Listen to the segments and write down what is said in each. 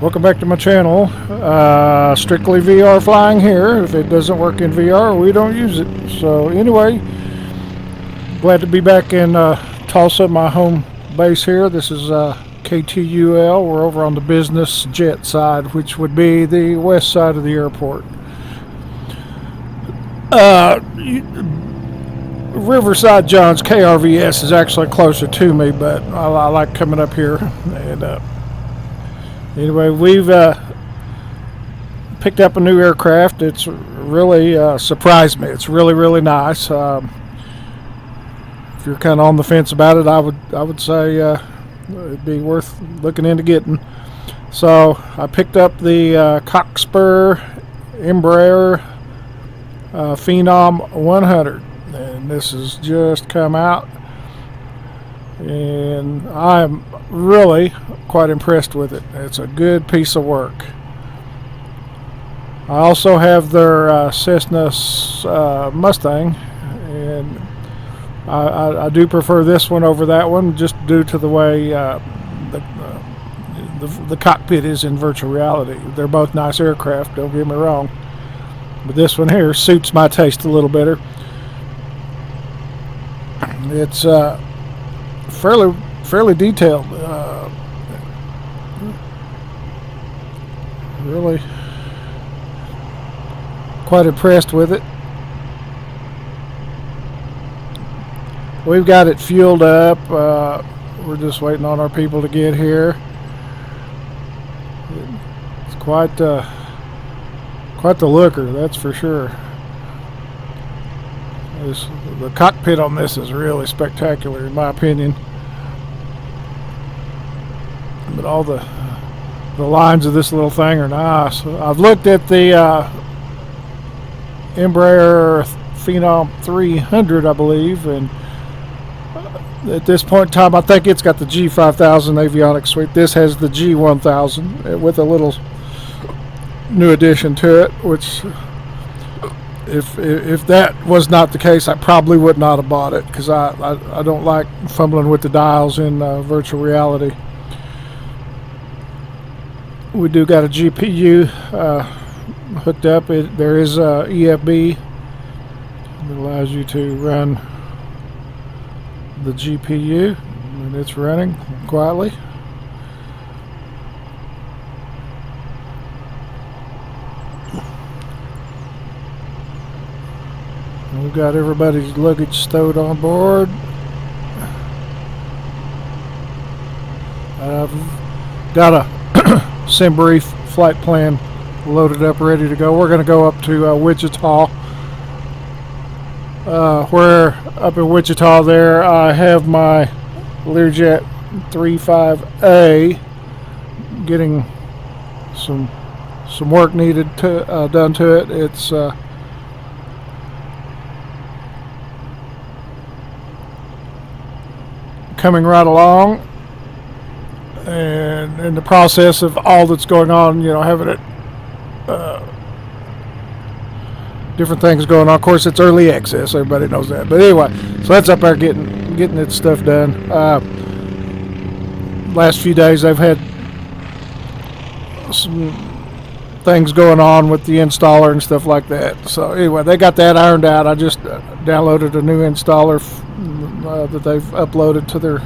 Welcome back to my channel. Strictly VR flying here. If it doesn't work in VR, we don't use it. So anyway, glad to be back in Tulsa, my home base here. This is KTUL. We're over on the business jet side, which would be the west side of the airport. Riverside Johns KRVS is actually closer to me, but I like coming up here. And anyway, we've picked up a new aircraft. It's really surprised me. It's really nice. If you're kind of on the fence about it, I would say it'd be worth looking into getting. So I picked up the Cockspur Embraer Phenom 100, and this has just come out, and I'm really quite impressed with it. It's a good piece of work. I also have their Cessna Mustang, and I do prefer this one over that one, just due to the way the cockpit is in virtual reality. They're both nice aircraft, don't get me wrong, but this one here suits my taste a little better. It's fairly detailed. Really quite impressed with it. We've got it fueled up. We're just waiting on our people to get here. It's quite the looker, that's for sure. The cockpit on this is really spectacular, in my opinion. But all the lines of this little thing are nice. I've looked at the Embraer Phenom 300, I believe, and at this point in time, I think it's got the G5000 avionics suite. This has the G1000 with a little new addition to it, which if that was not the case, I probably would not have bought it, because I don't like fumbling with the dials in virtual reality. We do got a GPU hooked up. There is a EFB that allows you to run the GPU, and it's running quietly. We've got everybody's luggage stowed on board. I've got a SimBrief flight plan loaded up, ready to go. We're going to go up to Wichita. Where up in Wichita there, I have my Learjet 35A getting some work needed done to it. It's coming right along, and in the process of all that's going on, having it different things going on. Of course, it's early access, everybody knows that, but anyway, so that's up there getting its stuff done. Last few days I've had some things going on with the installer and stuff like that, so anyway, they got that ironed out. I just downloaded a new installer that they've uploaded to their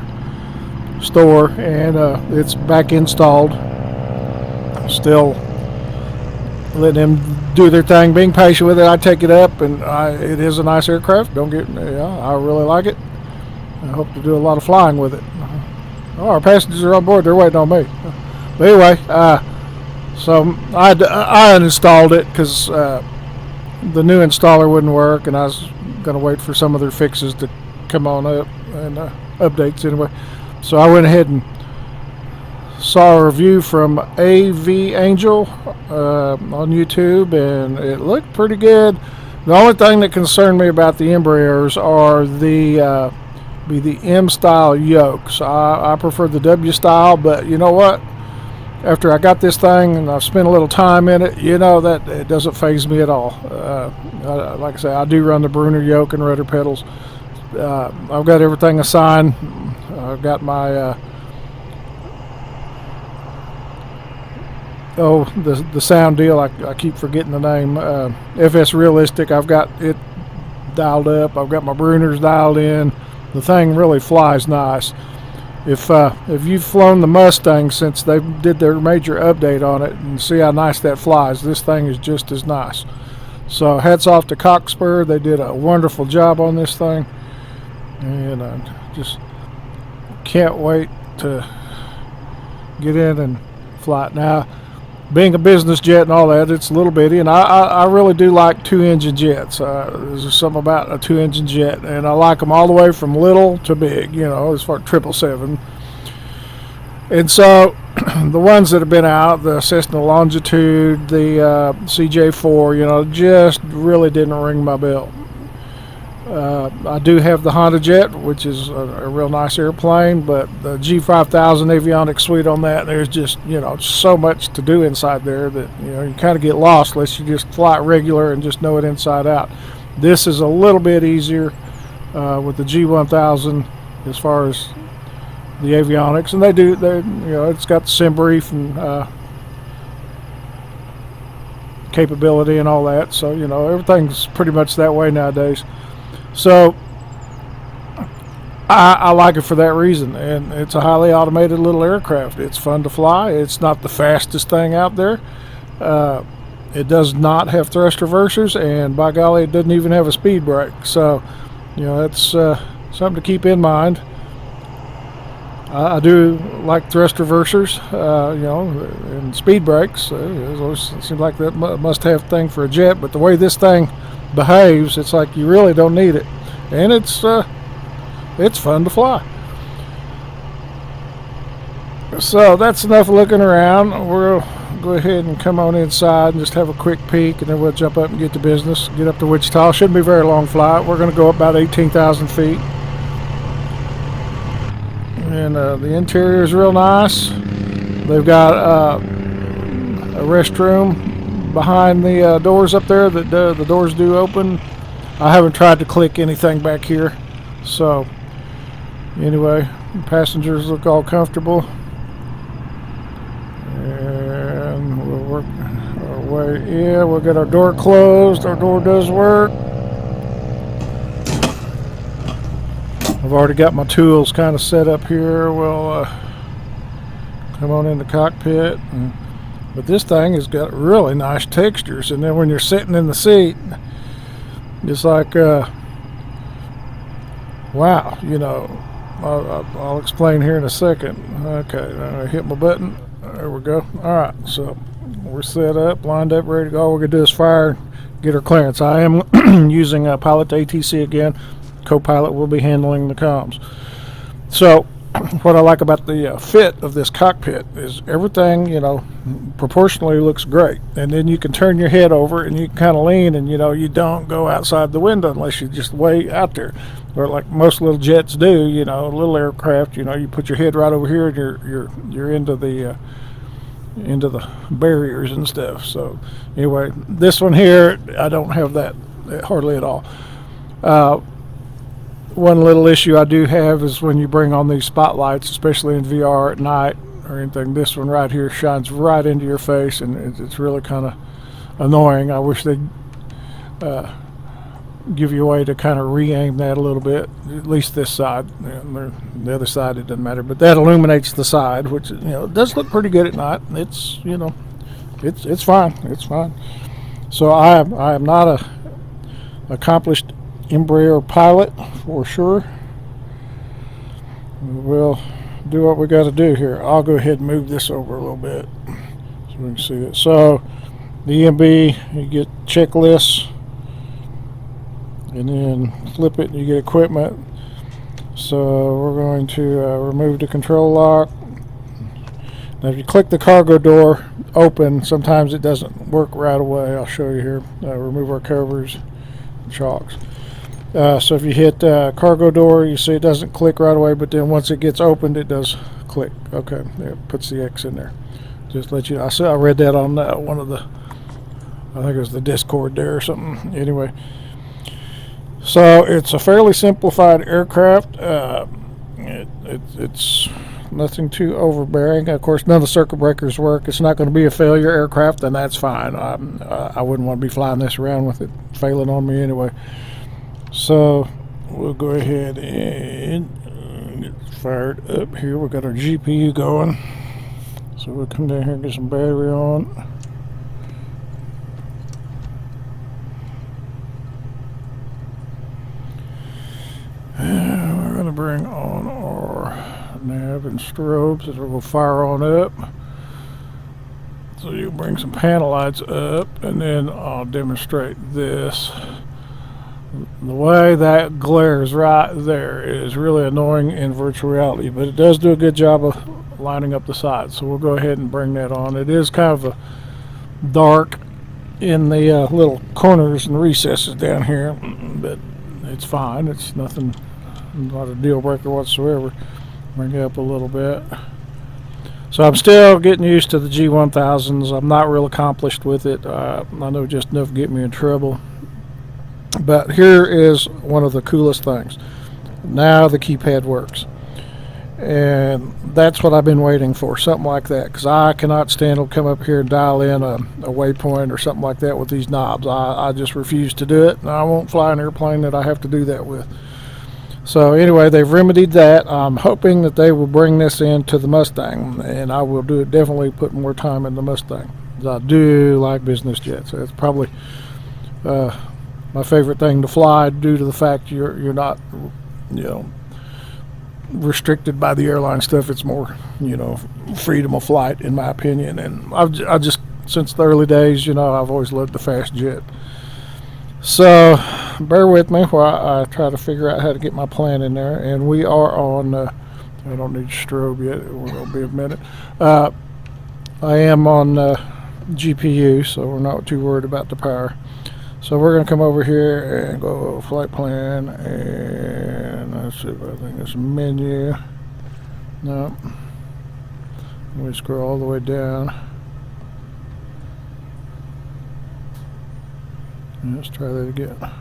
store, and it's back installed. Still letting them do their thing, being patient with it. I take it up, and it is a nice aircraft. Don't get me, I really like it. I hope to do a lot of flying with it. Our passengers are on board. They're waiting on me. But anyway, so I uninstalled it because the new installer wouldn't work, and I was going to wait for some of their fixes to come on up, and updates anyway. So I went ahead and saw a review from AV Angel on YouTube, and it looked pretty good. The only thing that concerned me about the Embraers are the M style yokes. I prefer the W style, but you know what? After I got this thing and I've spent a little time in it, that it doesn't faze me at all. Like I say, I do run the Brunner yoke and rudder pedals. I've got everything assigned. I've got my oh, the sound deal, I keep forgetting the name. FS Realistic, I've got it dialed up. I've got my Bruners dialed in. The thing really flies nice. If you've flown the Mustang since they did their major update on it and see how nice that flies, this thing is just as nice. So hats off to Cockspur. They did a wonderful job on this thing, and just can't wait to get in and fly it. Now, being a business jet and all that, it's a little bitty, and I really do like two-engine jets. There's just something about a two-engine jet, and I like them all the way from little to big, as far as 777. And so the ones that have been out, the Cessna Longitude, the CJ4, just really didn't ring my bell. I do have the Honda Jet, which is a real nice airplane, but the G5000 avionics suite on that, there's just, so much to do inside there that, you kind of get lost unless you just fly it regular and just know it inside out. This is a little bit easier with the G1000 as far as the avionics, and it's got the sim brief and capability and all that, so, everything's pretty much that way nowadays. So I like it for that reason, and it's a highly automated little aircraft. It's fun to fly. It's not the fastest thing out there. It does not have thrust reversers, and by golly, it doesn't even have a speed brake. So, that's something to keep in mind. I do like thrust reversers, and speed brakes. It seems like that must-have thing for a jet, but the way this thing behaves, it's like you really don't need it, and it's fun to fly. So that's enough looking around. We'll go ahead and come on inside and just have a quick peek, and then we'll jump up and get to business. Get up to Wichita. Shouldn't be a very long flight. We're going to go up about 18,000 feet, and the interior is real nice. They've got a restroom behind the doors up there. The doors do open. I haven't tried to click anything back here. So anyway, passengers look all comfortable, and we'll work our way. Yeah, we'll get our door closed. Our door does work. I've already got my tools kind of set up here. We'll come on in the cockpit. But this thing has got really nice textures, and then when you're sitting in the seat, it's like, wow, I'll explain here in a second. Okay, I hit my button. There we go. All right, so we're set up, lined up, ready to go. All we're going to do is fire, get our clearance. I am using Pilot to ATC again. Co-pilot will be handling the comms. So what I like about the fit of this cockpit is everything, proportionally looks great. And then you can turn your head over and you can kind of lean, and, you don't go outside the window unless you're just way out there. Or like most little jets do, little aircraft, you put your head right over here and you're into the barriers and stuff. So anyway, this one here, I don't have that hardly at all. One little issue I do have is when you bring on these spotlights, especially in VR at night or anything, this one right here shines right into your face, and it's really kind of annoying. I wish they'd give you a way to kind of re-aim that a little bit, at least this side. The other side, it doesn't matter, but that illuminates the side, which it does look pretty good at night. It's it's fine. It's fine. So I am not a accomplished Embraer pilot for sure. We'll do what we got to do here. I'll go ahead and move this over a little bit so we can see it. So the EMB, you get checklists, and then flip it and you get equipment. So we're going to remove the control lock. Now if you click the cargo door open, sometimes it doesn't work right away. I'll show you here. Remove our covers and chocks. So if you hit cargo door, you see it doesn't click right away, but then once it gets opened, it does click. Okay, it puts the X in there. Just let you know. I read that on one of the, I think it was the Discord there or something. Anyway, so it's a fairly simplified aircraft. It's nothing too overbearing. Of course, none of the circuit breakers work. It's not going to be a failure aircraft, and that's fine. I wouldn't want to be flying this around with it failing on me anyway. So we'll go ahead and get fired up here. We've got our GPU going. So we'll come down here and get some battery on. And we're going to bring on our nav and strobes that will fire on up. So you bring some panel lights up, and then I'll demonstrate this. The way that glares right there is really annoying in virtual reality, but it does do a good job of lining up the sides. So we'll go ahead and bring that on. It is kind of a dark in the little corners and recesses down here, but it's fine. It's nothing, not a deal breaker whatsoever. Bring it up a little bit. So I'm still getting used to the G1000s. I'm not real accomplished with it. I know just enough to get me in trouble. But here is one of the coolest things. Now the keypad works. And that's what I've been waiting for, something like that. Because I cannot stand to come up here and dial in a waypoint or something like that with these knobs. I just refuse to do it. And I won't fly an airplane that I have to do that with. So anyway, they've remedied that. I'm hoping that they will bring this into the Mustang. And I will do it, definitely put more time in the Mustang. I do like business jets. That's probably my favorite thing to fly, due to the fact you're not, restricted by the airline stuff. It's more, freedom of flight, in my opinion. And I just, since the early days, I've always loved the fast jet. So bear with me while I try to figure out how to get my plan in there. And we are on, I don't need strobe yet, we're going to be a minute. I am on GPU, so we're not too worried about the power. So we're going to come over here and go flight plan, and let's see if I think it's menu. No. We scroll all the way down. And let's try that again.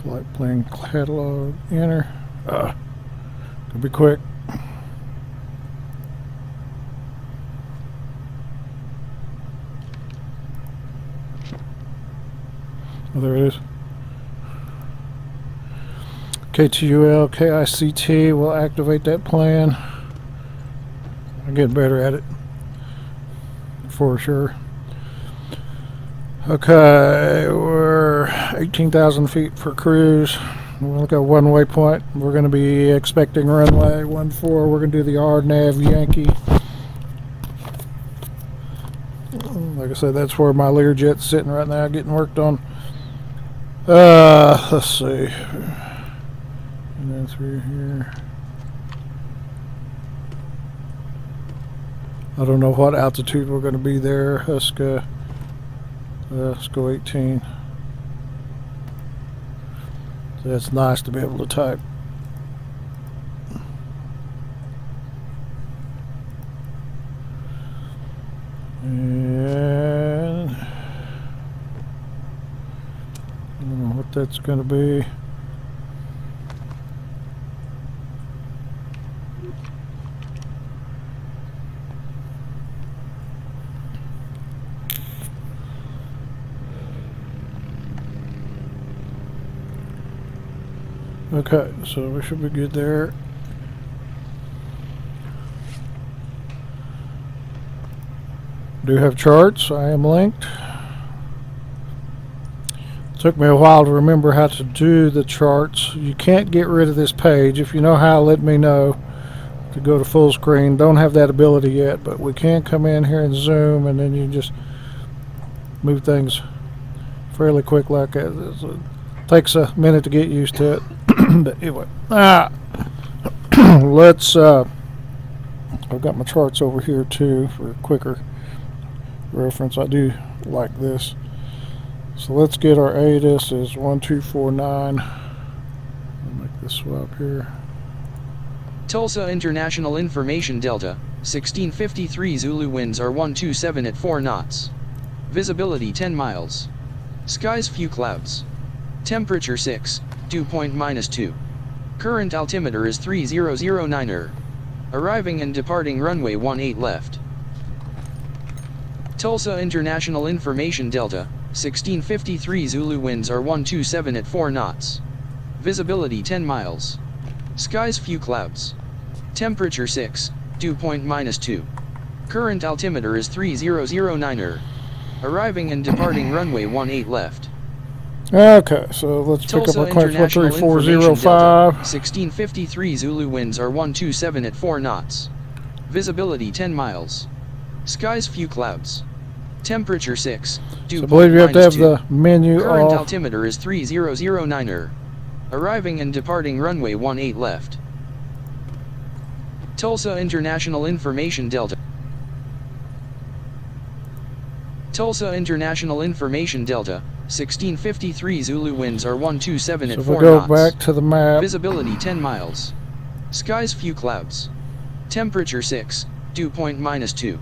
Flight plan catalog, enter. Gonna be quick. Oh, there it is. KTUL, KICT, we'll activate that plan. I'm getting better at it, for sure. Okay, we're 18,000 feet for cruise. We'll got one waypoint. We're going to be expecting runway 14. We're going to do the RNAV Yankee. Like I said, that's where my Learjet's sitting right now, getting worked on. Let's see. And then through here. I don't know what altitude we're going to be there. Let's go 18. So that's nice to be able to type. And I don't know what that's going to be. Okay, so we should be good there. Do have charts. I am linked. Took me a while to remember how to do the charts. You can't get rid of this page. If you know how, let me know to go to full screen. Don't have that ability yet, but we can come in here and zoom, and then you just move things fairly quick like that. It takes a minute to get used to it. But anyway, let's. I've got my charts over here too for quicker reference. I do like this. So let's get our ATIS is 1249. I'll make this swap here. Tulsa International Information Delta, 1653 Zulu winds are 127 at 4 knots. Visibility 10 miles. Skies few clouds. Temperature 6, dew point -2. Current altimeter is 3009er. Arriving and departing runway 18 left. Tulsa International Information Delta, 1653 Zulu winds are 127 at 4 knots. Visibility 10 miles. Skies few clouds. Temperature 6, dew point -2. Current altimeter is 3009er. Arriving and departing runway 18 left. Okay, so let's pick up our climb 13405. 1653 Zulu winds are 127 at 4 knots. Visibility 10 miles. Skies few clouds. Temperature 6, dew So I point believe you have to have -2. the menu Current off. altimeter is 3009er. Arriving and departing runway 18 left. Tulsa International Information Delta. Tulsa International Information Delta, 1653 Zulu winds are 127 So at if 4 we go knots. back to the map, Visibility 10 miles. Skies few clouds. Temperature 6, dew point -2.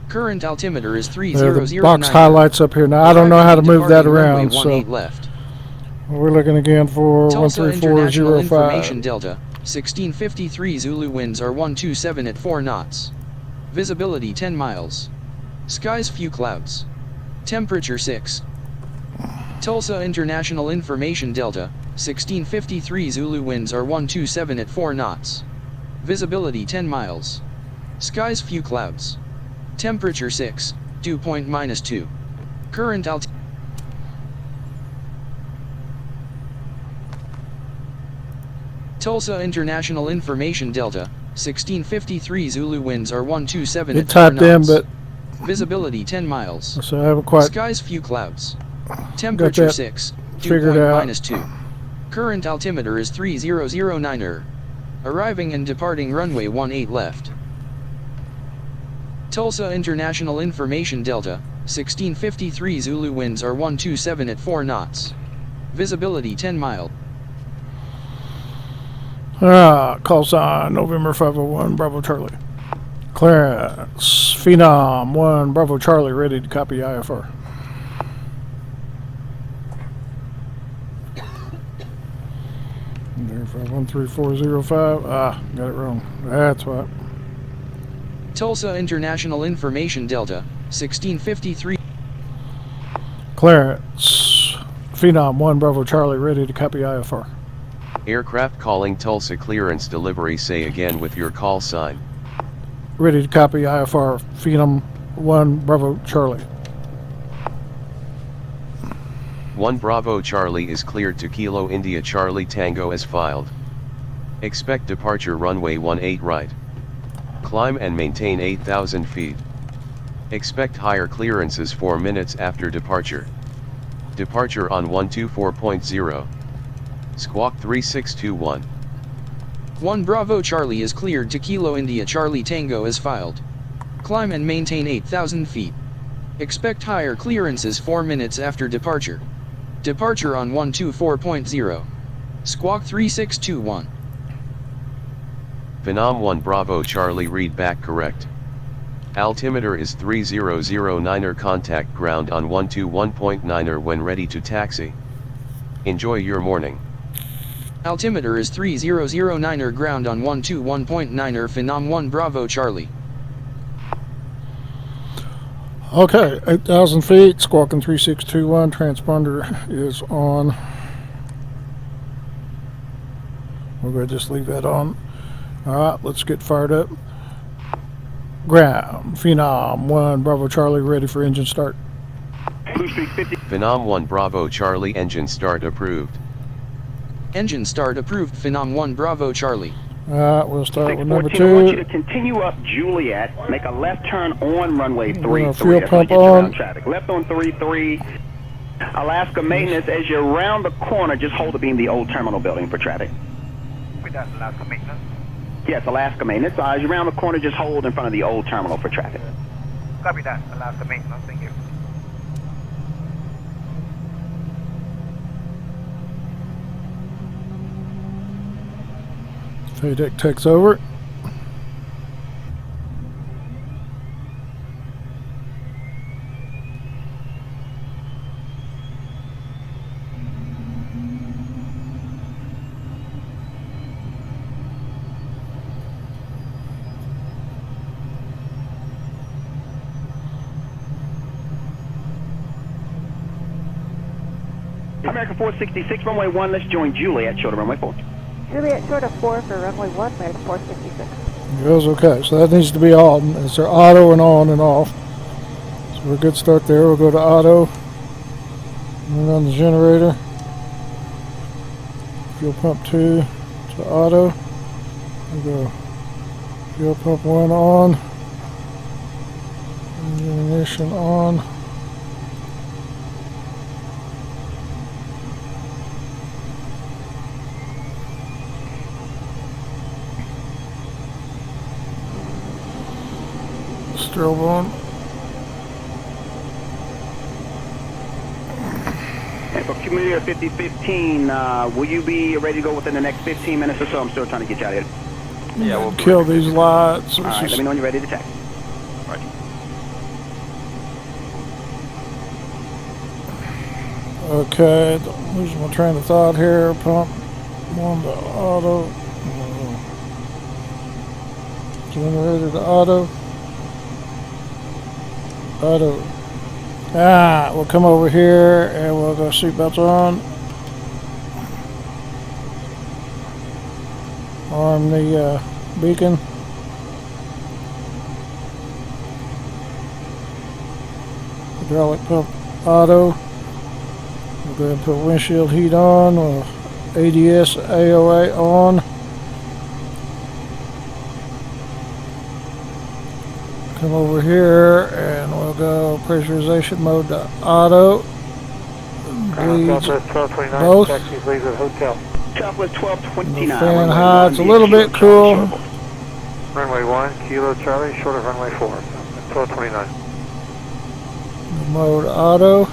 Current altimeter is there 3009. the box highlights up here. Now I don't know how to move that around, so 18 left. we're looking again for Tulsa International Information 13405. Delta, 1653 Zulu winds are 127 at 4 knots. Visibility 10 miles. Skies few clouds. Temperature 6. Tulsa International Information Delta, 1653 Zulu winds are 127 at 4 knots. Visibility 10 miles. Skies few clouds. Temperature 6, dew point -2. Current altimeter. Tulsa International Information Delta, 1653 Zulu winds are 127 It at 4 typed in, knots. but Visibility 10 miles. so I haven't quite Skies few clouds. Temperature that 6, dew figured point out. -2. Current altimeter is 3009er. Arriving and departing runway 18 left. Tulsa International Information Delta, 1653 Zulu winds are 127 at 4 knots. Visibility 10 miles. Call sign November 501 Bravo Charlie. Clearance Phenom 1 Bravo Charlie ready to copy IFR. Verify 13405. Got it wrong. That's what. Tulsa International Information Delta, 1653. Clearance Phenom 1 Bravo Charlie ready to copy IFR. Aircraft calling Tulsa clearance delivery, say again with your call sign. Ready to copy IFR Phenom 1 Bravo Charlie. 1 Bravo Charlie is cleared to Kilo India Charlie Tango as filed. Expect departure runway 18 right. Climb and maintain 8,000 feet. Expect higher clearances 4 minutes after departure. Departure on 124.0. Squawk 3621. 1 Bravo Charlie is cleared to Kilo India Charlie Tango as filed. Climb and maintain 8,000 feet. Expect higher clearances 4 minutes after departure. Departure on 124.0. Squawk 3621. Phenom 1 Bravo Charlie read back correct. Altimeter is 3009er, contact ground on 121.9er when ready to taxi. Enjoy your morning. Altimeter is 3009er, ground on 121.9er, Phenom 1 Bravo Charlie. Okay, 8,000 feet, squawking 3621, transponder is on. We're going to just leave that on. Alright, let's get fired up. Ground, Phenom 1 Bravo Charlie ready for engine start. Phenom 1 Bravo Charlie engine start approved. Engine start approved, Phenom 1 Bravo Charlie. Alright, we'll start with number 614, I want you 2. to continue up Juliet, make a left turn on runway 33. Fuel That's where pump you get around on. traffic. Left on 33. Alaska maintenance, as you round the corner, just hold the beam, the old terminal building for traffic. With that, Alaska maintenance. Yes, Alaska maintenance. As you're around the corner, just hold in front of the old terminal for traffic. Copy that, Alaska maintenance. Thank you. Paydeck takes over. American 466, runway 1, let's join Juliet, short of runway 4. Juliet short of 4 for runway 1, American 466. Goes okay, so that needs to be on. It's their auto and on and off. So we're a good start there. We'll go to auto. And on the generator. Fuel pump 2 to auto. We'll go fuel pump 1 on. Ignition on. Strobe on. And for Cumulator 5015, will you be ready to go within the next 15 minutes or so? I'm still trying to get you out of here. Yeah, we'll Kill these lights. All right, let me know when you're ready to taxi. Okay, losing my train of thought here. Pump 1 to auto. Generator to auto. Auto. We'll come over here and we'll go seatbelts on. Arm the beacon. Hydraulic pump auto. We'll go ahead and put windshield heat on. ADS AOA on. Come over here and we'll go pressurization mode to auto. Bleeds both. Taxi, please, at hotel. Southwest The 1229. fan high. It's a little bit cool. Runway 1, Kilo Charlie, short of runway 4. 1229. Mode auto.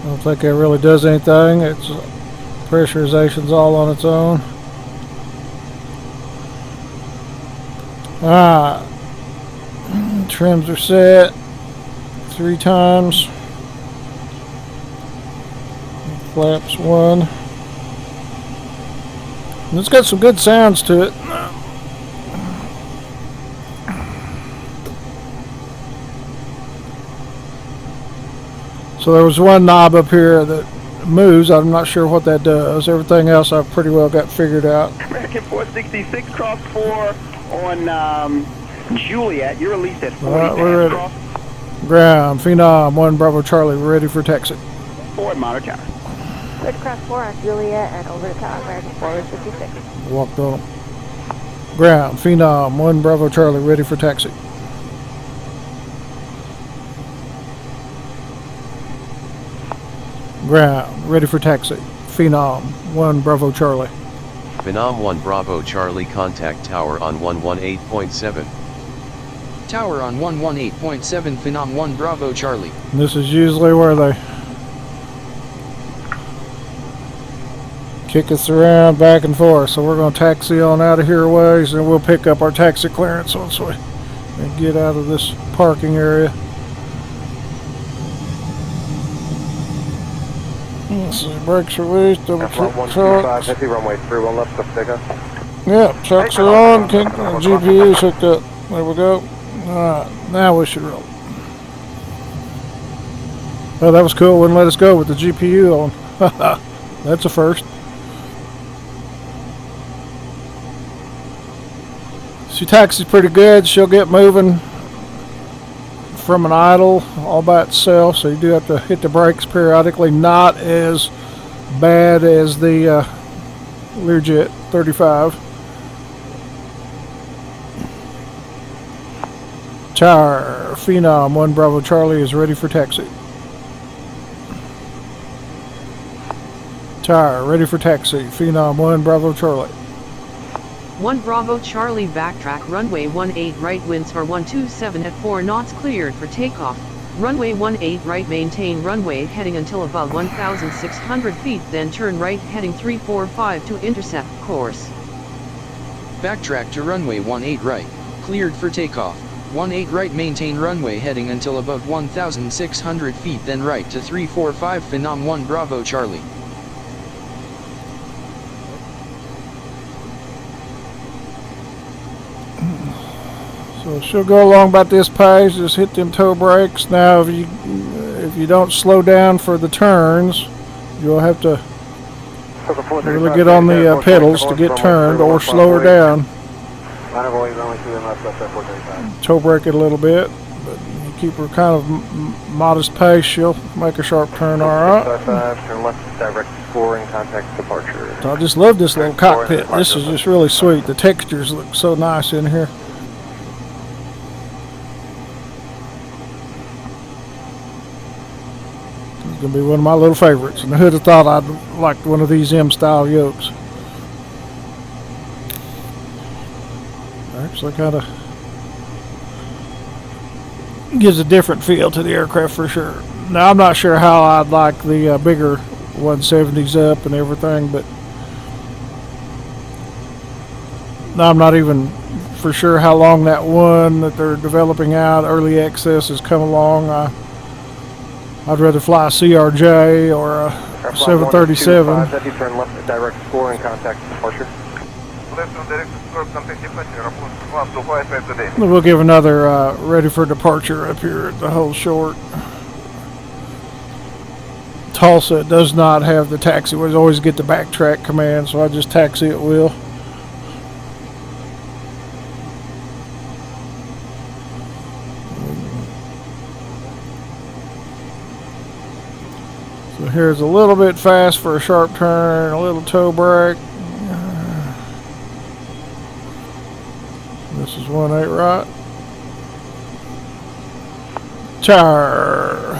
I don't think it really does anything. It's pressurization's all on its own. Trims are set 3 times. Flaps 1. And it's got some good sounds to it. So there was one knob up here that moves. I'm not sure what that does. Everything else I've pretty well got figured out. American 466, cross 4 on Juliet. You're released at 40 Alright, we're ready. cross Ground, Phenom, 1 Bravo Charlie, we're ready for taxi. 4 at Monitor Tower. Red cross 4 on Juliet and over the top, American 456. Walked on them. Ground, Phenom, 1 Bravo Charlie, ready for taxi. Ground, ready for taxi. Phenom, 1 Bravo Charlie. Phenom 1 Bravo Charlie, contact tower on 118.7. Tower on 118.7, Phenom 1 Bravo Charlie. And this is usually where they kick us around back and forth. So we're going to taxi on out of here a ways, and we'll pick up our taxi clearance once we get out of this parking area. Let's see, brakes released, double check trucks. Heavy runway 31 left of pickup. Yeah, trucks are on, GPU's hooked up. There we go. Alright, now we should roll. Oh, that was cool, wouldn't let us go with the GPU on. That's a first. She taxi's pretty good. She'll get moving from an idle all by itself, so you do have to hit the brakes periodically. Not as bad as the Learjet 35. Tower, Phenom 1 Bravo Charlie is ready for taxi. Tower, ready for taxi. Phenom 1 Bravo Charlie. 1 Bravo Charlie backtrack runway 18 right, winds are 127 at 4 knots, cleared for takeoff. Runway 18 right, maintain runway heading until above 1,600 feet, then turn right heading 345 to intercept course. Backtrack to runway 18 right, cleared for takeoff. 18 right, maintain runway heading until above 1,600 feet, then right to 345 Phenom 1 Bravo Charlie. So she'll go along about this pace, just hit them toe brakes. Now if you don't slow down for the turns, you'll have to really get on the pedals to get turned, or slow her down. Toe brake it a little bit, but you keep her kind of modest pace, she'll make a sharp turn alright. Turn left, direct scoring, contact departure. I just love this little cockpit. This is just really sweet. The textures look so nice in here. Gonna be one of my little favorites, and who'd have thought I'd liked one of these M-style yokes. Actually kind of gives a different feel to the aircraft for sure. Now I'm not sure how I'd like the bigger 170s up and everything, but now I'm not even for sure how long that one that they're developing out, early access, has come along. I'd rather fly a CRJ or a 737. Turn left, direct scoring, contact departure. We'll give another ready for departure up here at the whole short. Tulsa does not have the taxi. We always get the backtrack command, so I just taxi at will. So here's a little bit fast for a sharp turn, a little toe brake. This is 18 right. Tower.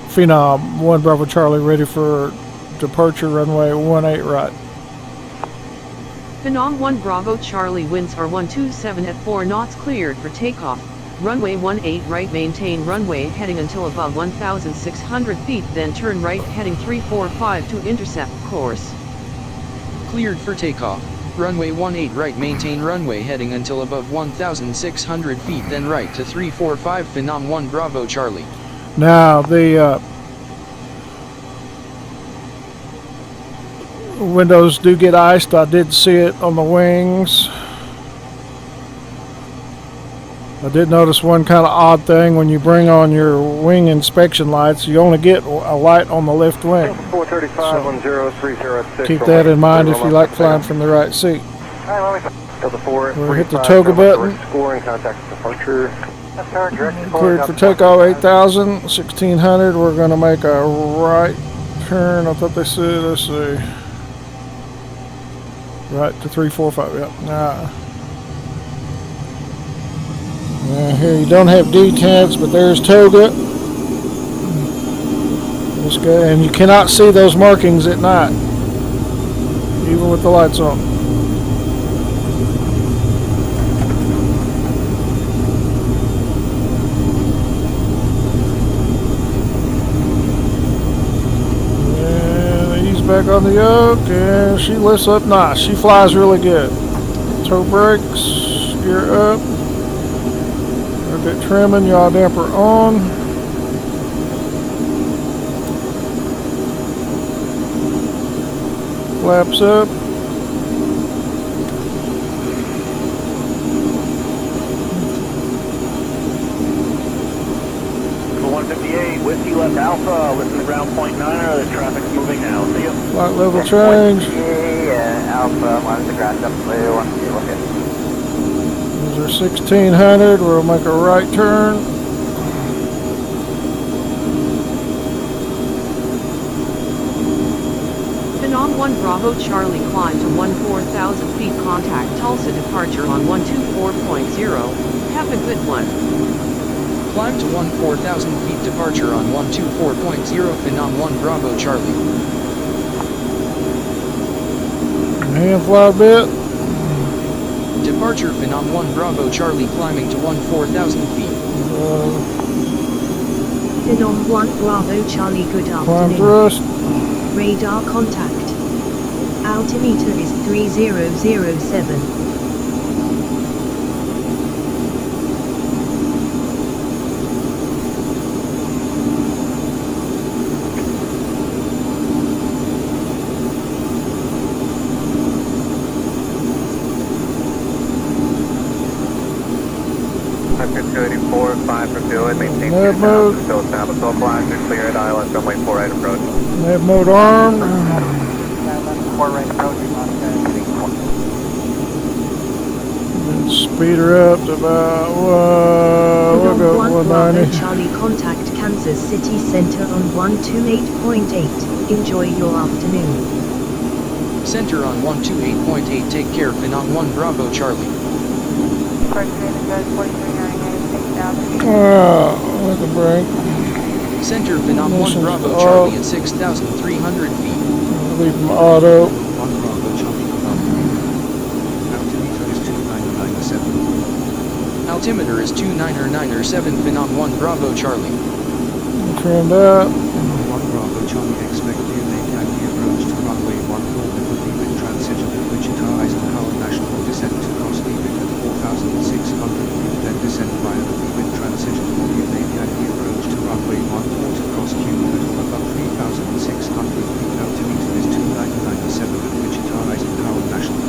Phenom 1 Bravo Charlie, ready for departure, runway 18 right. Phenom 1 Bravo Charlie, winds are 127 at 4 knots, cleared for takeoff. Runway 18 right, maintain runway heading until above 1,600 feet, then turn right heading 345 to intercept course. Cleared for takeoff. Runway 18 right, maintain runway heading until above 1,600 feet, then right to 345 Phenom 1 Bravo Charlie. Now the windows do get iced. I did see it on the wings. I did notice one kind of odd thing. When you bring on your wing inspection lights, you only get a light on the left wing. 435 so keep that in mind if you like flying from the right seat. We'll hit the toga button. Scoring, contact departure. Cleared for takeoff 8,000, 1,600. We're going to make a right turn. I thought they said, let's see, right to 345. Yep. Here you don't have detents, but there's toga. This guy, and you cannot see those markings at night, even with the lights on. And ease back on the yoke, and she lifts up nice. She flies really good. Toe brakes, gear up. Bit trimming, yaw damper on. Flaps up. For 158, Whiskey left Alpha, listen to ground point 9, the traffic's moving now. See you. Flight level change. Yeah, Alpha, minus the grass up, clear, 158, okay. There's our 1,600. We'll make a right turn. Phenom 1 Bravo Charlie, climb to 14,000 feet, contact Tulsa departure on 124.0. Have a good one. Climb to 14,000 feet, departure on 124.0 Phenom 1 Bravo Charlie. Hand fly a bit. Departure Phenom 1 Bravo Charlie climbing to 14,000 feet. Phenom 1 Bravo Charlie, good Climb afternoon. thrust. Radar contact. Altimeter is 3007. Hunter 34, 5 for fuel, maintain Nav 2000, mode. still established, all flags are clear at ILS, runway 4 right approach. Nav mode armed. 4 right approach, And speed her up to about, we'll Phenom go 1 Bravo 190. Charlie, contact Kansas City Center on 128.8. Enjoy your afternoon. Center on 128.8. Take care Phenom 1 Bravo Charlie. With the brake. Center Phenom 1 Ignition's Bravo off. Charlie at 6,300 feet. Leave them auto. 1 Bravo Charlie, good afternoon. Altimeter is 2997. Altimeter is 29997 Phenom 1 Bravo Charlie. Trimmed out. 1 Bravo Charlie, expect near Lake Yankee approach to runway 14 with the wind transition at Wichita Eisenhower National, descent to cross Leavitt at 4,600 feet, then descend via the wind transition for near Lake Yankee approach to runway 14 to cross Cuba at above 3,600 feet. Altimeter is 2997 at Wichita Eisenhower National.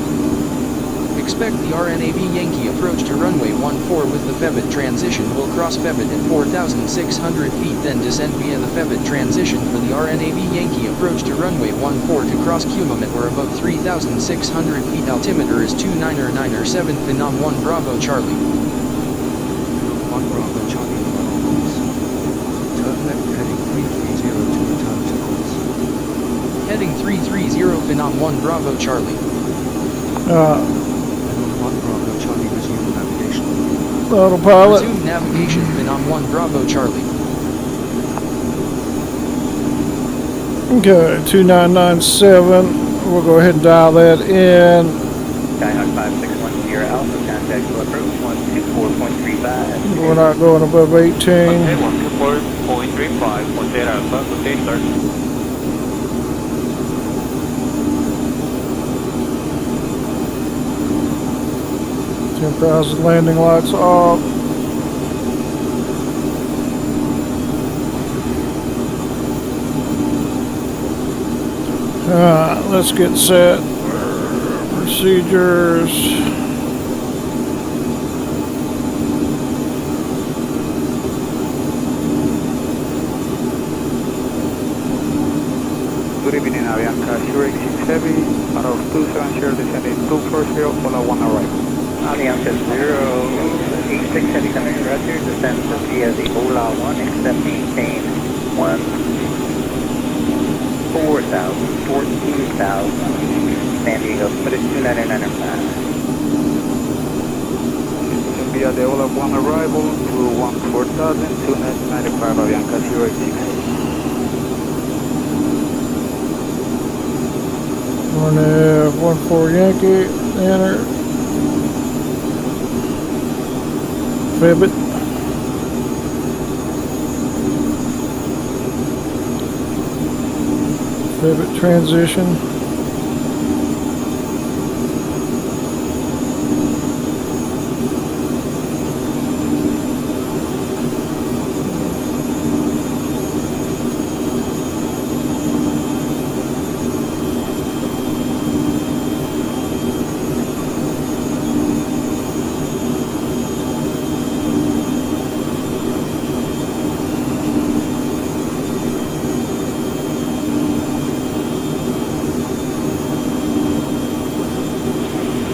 Expect the RNAV Yankee approach to runway 14 with the Febbit transition. Will cross Febbit at 4,600 feet, then descend via the Febbit transition for the RNAV Yankee approach to runway 14 to cross Cumamet or above 3,600 feet. Altimeter is 29997 Phenom 1 Bravo Charlie. 1 Bravo Charlie, turn left heading 330 to return to course. Heading 330 Phenom 1 Bravo Charlie. 1 Bravo Charlie, resume navigation. Autopilot. Resume navigation Phenom 1 Bravo Charlie. Okay, 2997. We'll go ahead and dial that in. Skyhawk 5610 Alpha, contact to approach 124.35. We're not going above 18. Okay, 124.35, 18 Alpha, okay, start. 10,000 landing lights off. Let's get set. Procedures. Good evening, Avianca, Shure 86 Heavy, out of Tulsa and Shure descending 240, follow 1 arrival. Avianca 086 Heavy coming roger, descend via the Ola 1, except maintain 14,000, San Diego, put it 29905. Via the Ola 1 arrival to 14,000, 295 Avianca 086. 14 Yankee, enter. Fibbit. Fibbit transition.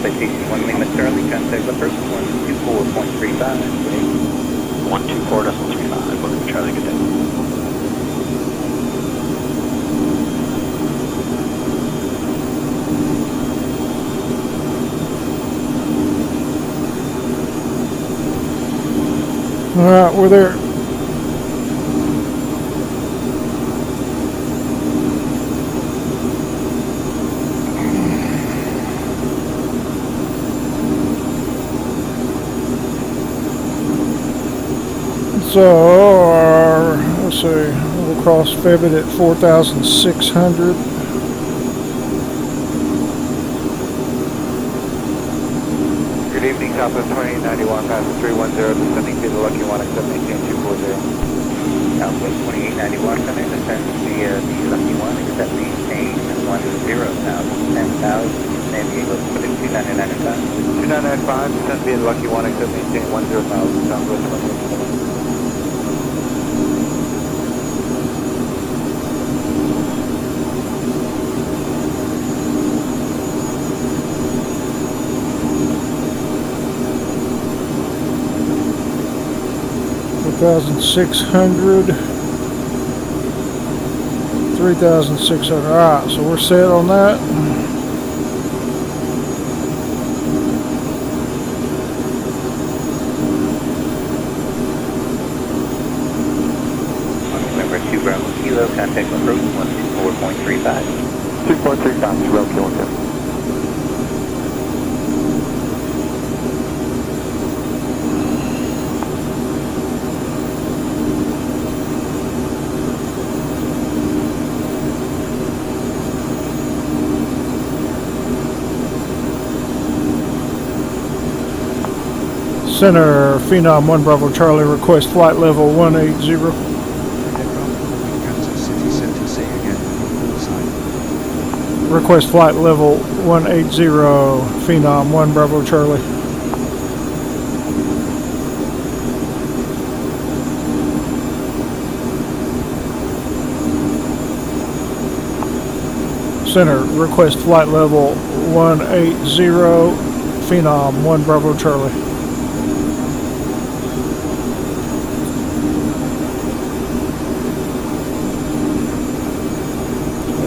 Citation 1 Lima Charlie, contact approach 124.35. 124.35, welcome Charlie, good day. All right, we're there. So, let's see, we'll cross Febit at 4,600. Good evening, Southwest 2891, passes 310, descending to the Lucky 1, accept maintain 240. Southwest 2891, coming descend via the Lucky 1, accept maintain 10,000, San Diego, Pacific 2995. 2995, descend via the Lucky 1, accept maintain 10,000, Southwest 2891. $1,600, 3,600. All right, so we're set on that. November 2 Bravo Kilo, contact approach 124.35. 2.35, Route Kilo. Center, Phenom 1 Bravo Charlie, request flight level 180. Kansas City Center, say again, call sign. Request flight level 180, Phenom 1 Bravo Charlie. Center, request flight level 180, Phenom 1 Bravo Charlie.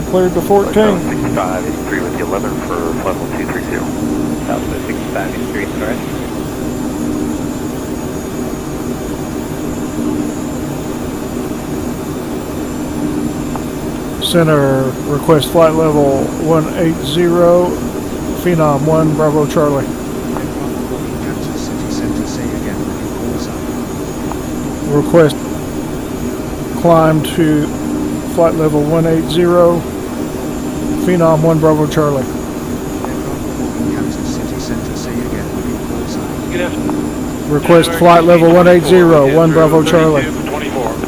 Cleared to 14. 65, 83 with the 11 for flight level 230. Southwest 65, 83, correct. Center, request flight level 180, Phenom 1 Bravo Charlie. Kansas City Center, say again, call sign. Request climb to flight level 180, Phenom 1 Bravo Charlie. Kansas City Center, say again, call sign. Good afternoon. Request flight level 180, 1 Bravo Charlie. 24. 1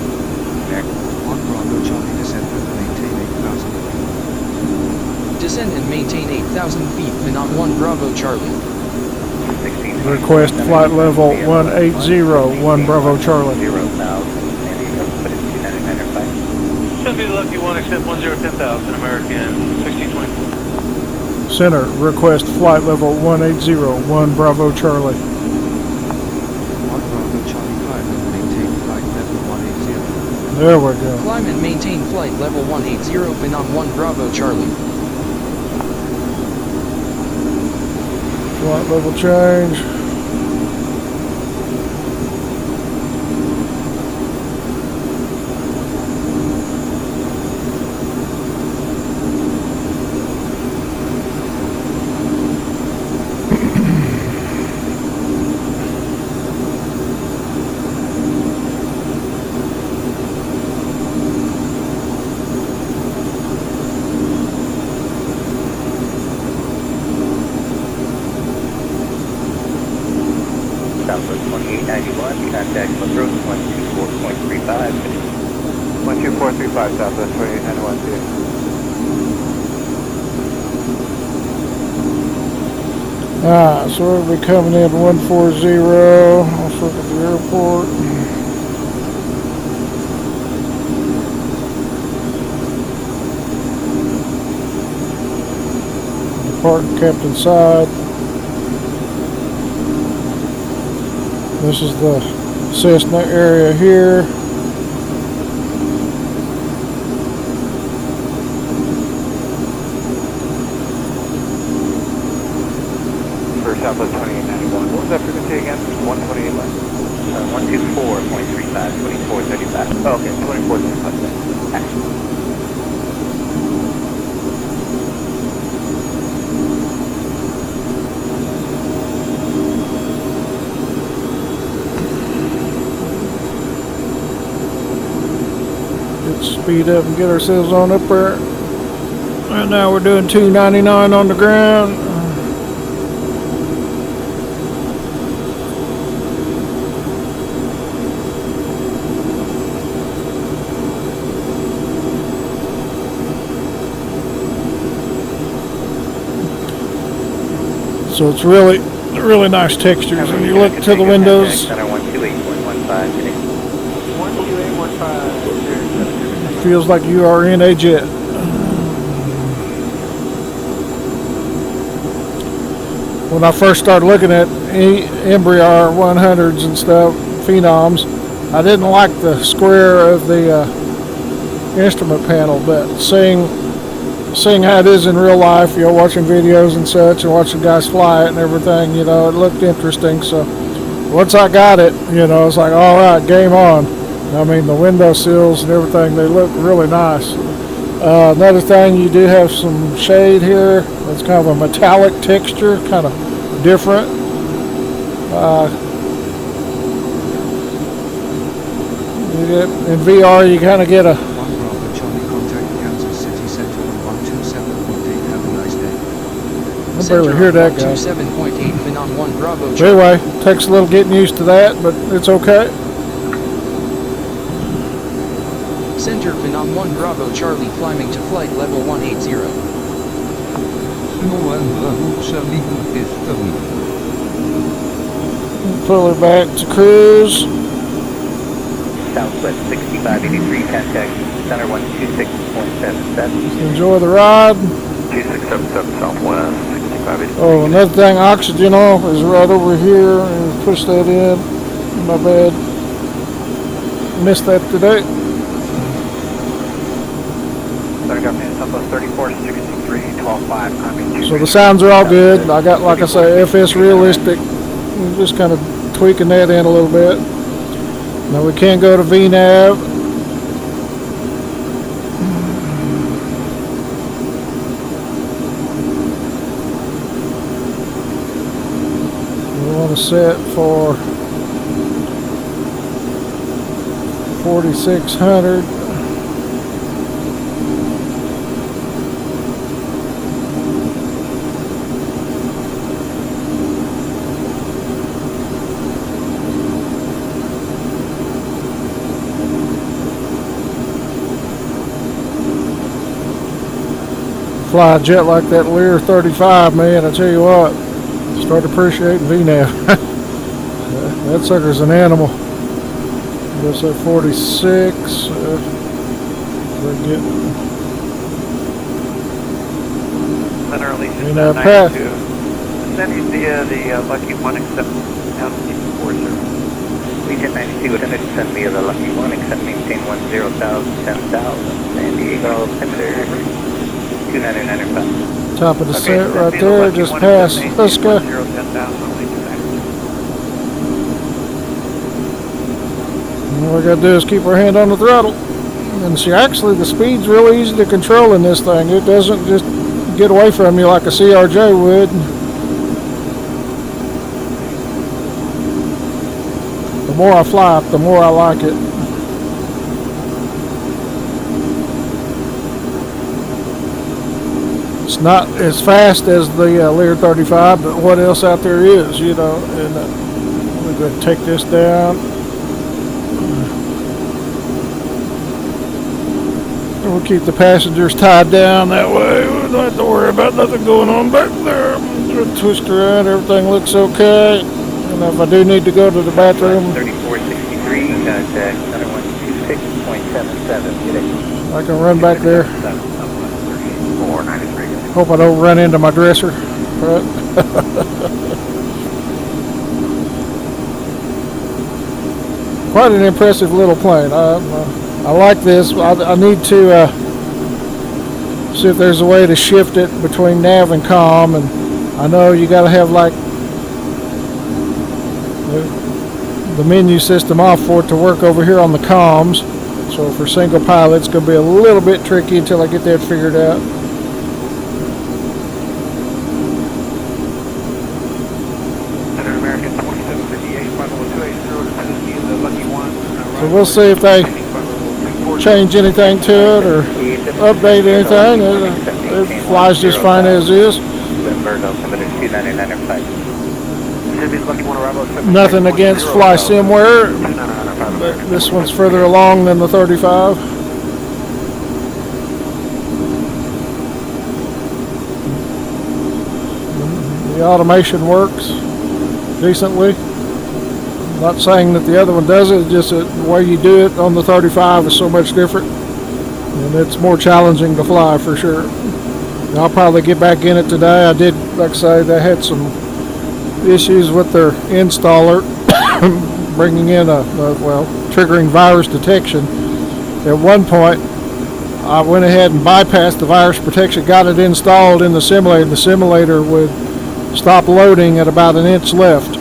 Bravo Charlie, descend and maintain 8,000 feet. Descend and maintain 8,000 feet, Phenom 1 Bravo Charlie. 16. Request flight level 180, 1 Bravo Charlie. 0,000, San Diego, Pacific 2995. Should be the Lucky 1, accept 10,000, American 1624. Center, request flight level 180, 1 Bravo Charlie. 1 Bravo Charlie, climb and maintain flight level 180. There we go. Climb and maintain flight level 180, Phenom 1 Bravo Charlie. Flight level change. Southwest 2891, contact approach 124.35. 12435, Southwest 2891, see you. Alright, so we'll be coming in 140. Let's look at the airport. Depart captain side. This is the Cessna area here. For Southwest 2891. What was that frequency again? 128 left? 124.35, 2435. Oh, okay, 2435. speed up and get ourselves on up there. Right now we're doing 299 on the ground. So it's really nice textures. And you look to the windows, it feels like you are in a jet. When I first started looking at Embraer 100s and stuff, Phenoms, I didn't like the square of the instrument panel, but seeing how it is in real life, you know, watching videos and such, and watching guys fly it and everything, you know, it looked interesting. So once I got it, you know, it's like, all right, game on. I mean, the window sills and everything, they look really nice. Another thing, you do have some shade here. It's kind of a metallic texture, kind of different. In VR, you kind of get a... I barely hear that guy. 27.8 Phenom 1 Bravo. Anyway, takes a little getting used to that, but it's okay. Center Phenom 1 Bravo Charlie climbing to flight level 180. Pull her back to cruise. Southwest 6583, contact center 126.77. Enjoy the ride. 2677 Southwest 6583. Oh, another thing, oxygen off is right over here. And push that in. My bad. Missed that today. So the sounds are all good. I got, like I say, FS Realistic. I'm just kind of tweaking that in a little bit. Now we can go to VNAV. We want to set for 4600. Fly a jet like that Lear 35, man, I tell you what, start appreciating VNAV. That sucker's an animal. That's at 46. We're getting. VNAV path. Send you the Lucky 1 except altitude 4, sir. Region 92 would send me the Lucky 1 except maintain 10,000, 10,000. San Diego altimeter 299. Top of the set right there, just past Huska. All we gotta do is keep our hand on the throttle. And see, actually the speed's really easy to control in this thing. It doesn't just get away from you like a CRJ would. The more I fly, the more I like it. It's not as fast as the Lear 35, but what else out there is, you know. And we're going to take this down. And we'll keep the passengers tied down that way. We don't have to worry about nothing going on back there. We'll twist around, everything looks okay. And if I do need to go to the bathroom, 3463, contact center 126.77. I can run back there. Hope I don't run into my dresser. Right. Quite an impressive little plane. I like this. I need to see if there's a way to shift it between nav and comm. And I know you got to have like the menu system off for it to work over here on the comms. So for single pilot, it's going to be a little bit tricky until I get that figured out. So we'll see if they change anything to it or update anything. It flies just fine as is. Nothing against Fly Simware, but this one's further along than the 35. The automation works decently. Not saying that the other one doesn't, it's just that the way you do it on the 35 is so much different, and it's more challenging to fly for sure. And I'll probably get back in it today. I did, like I say, they had some issues with their installer bringing in triggering virus detection. At one point, I went ahead and bypassed the virus protection, got it installed in the simulator. The simulator would stop loading at about an inch left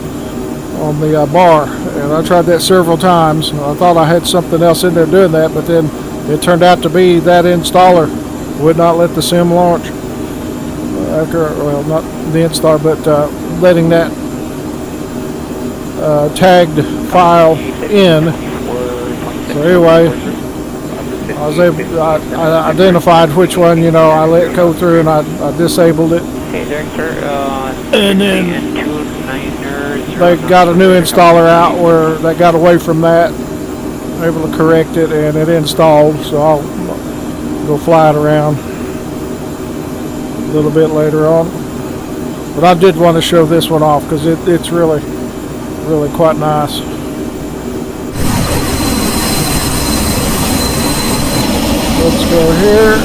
on the bar, and I tried that several times. I thought I had something else in there doing that, but then it turned out to be that installer would not let the sim launch after, well, not the installer, but letting that tagged file in. So anyway, I identified which one, I let go through, and I disabled it. And then they got a new installer out where they got away from that, able to correct it, and it installed. So I'll go fly it around a little bit later on. But I did want to show this one off because it's really quite nice. Let's go here.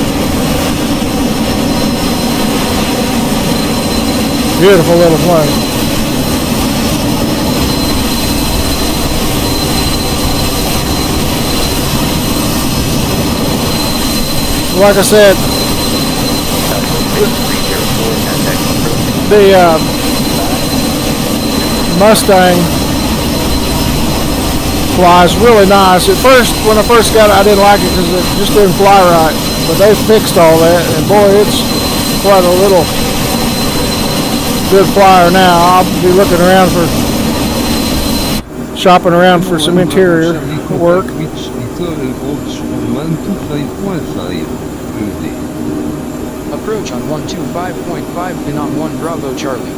Beautiful little plane. Like I said, the Mustang flies really nice. At first, when I first got it, I didn't like it because it just didn't fly right. But they fixed all that, and boy, it's quite a little good flyer now. I'll be looking around shopping around for some interior work. Approach on 125.5 Phenom 1 Bravo Charlie.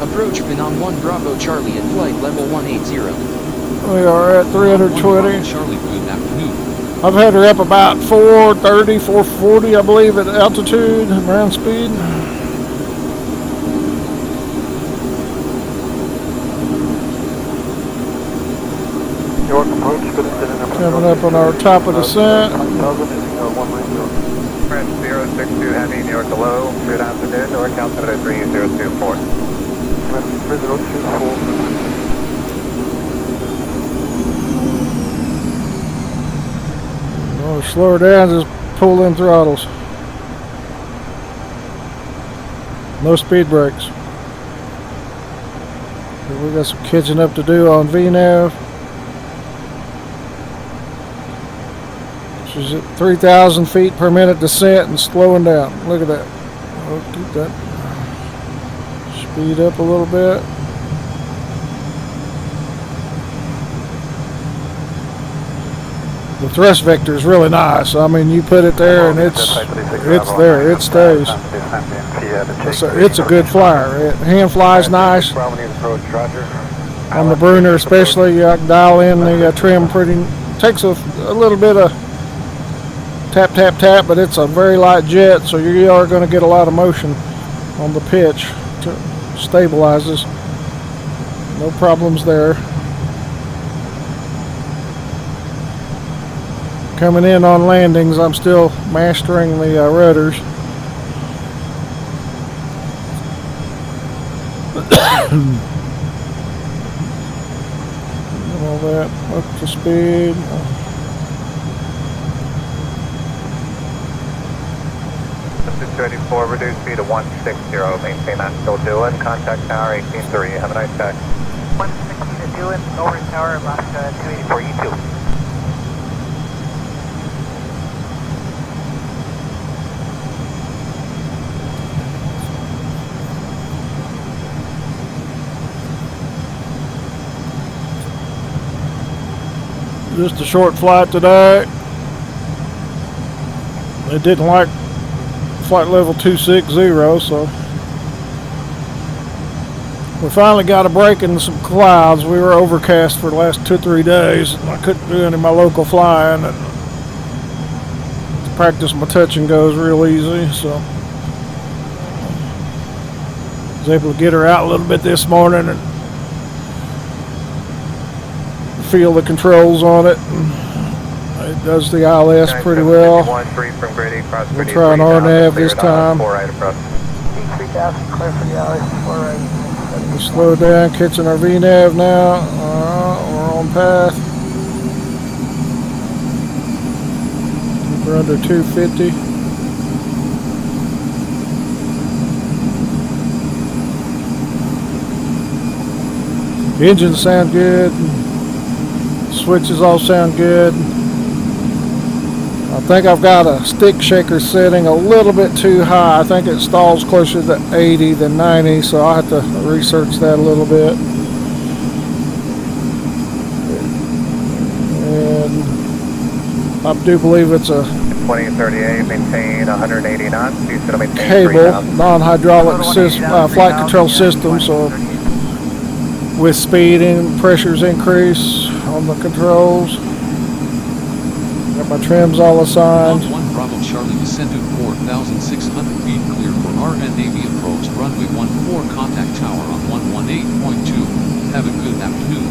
Approach Phenom 1 Bravo Charlie at flight level 180. We are at 320. Charlie, good afternoon. I've had her up about 430, 440, I believe, at altitude, ground speed. Coming up on our top of descent. French 062 Heavy, New York low, good afternoon, Newark altimeter 3024. Oh, slow her down, just pull in throttles. No speed brakes. We got some catching up to do on VNAV. She's at 3,000 feet per minute descent and slowing down. Look at that. Oh, keep that. Speed up a little bit. The thrust vector is really nice. I mean, you put it there and it's there. It stays. It's a good flyer. Hand flies nice. On the Bruner especially, you can dial in the trim pretty. Takes a little bit of tap, tap, tap, but it's a very light jet, so you are going to get a lot of motion on the pitch. Stabilizes. No problems there. Coming in on landings, I'm still mastering the rudders. All that up to speed. 234, reduce speed to 160, maintain that still doing, contact tower 183, have a nice day. 160 to doing, over tower, about 284, you too. Just a short flight today. It didn't like flight level 260, so we finally got a break in some clouds. We were overcast for the last 2 or 3 days, and I couldn't do any of my local flying. And to practice my touch and goes real easy, so I was able to get her out a little bit this morning and feel the controls on it. It does the ILS pretty well. We'll try an RNAV this time. We'll slow down, catching our VNAV now. We're on path. We're under 250. The engines sound good. Switches all sound good. I think I've got a stick shaker setting a little bit too high. I think it stalls closer to 80 than 90, so I'll have to research that a little bit. And I do believe it's a 2038, maintain 180 knots. cable, non-hydraulic flight control system, so with speeding, pressures increase on the controls. Got my trims all assigned. 1 Bravo Charlie descended 4,600 feet clear for RNAV approach runway 14 contact tower on 118.2. Have a good afternoon.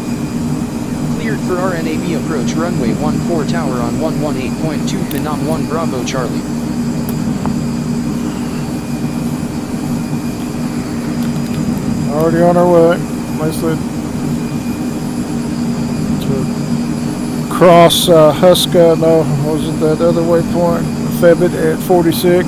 Cleared for RNAV approach runway 14 tower on 118.2 Phenom 1 Bravo Charlie. Already on our way. Nicely. Cross Huska, no, was it that other waypoint? Febit at 46.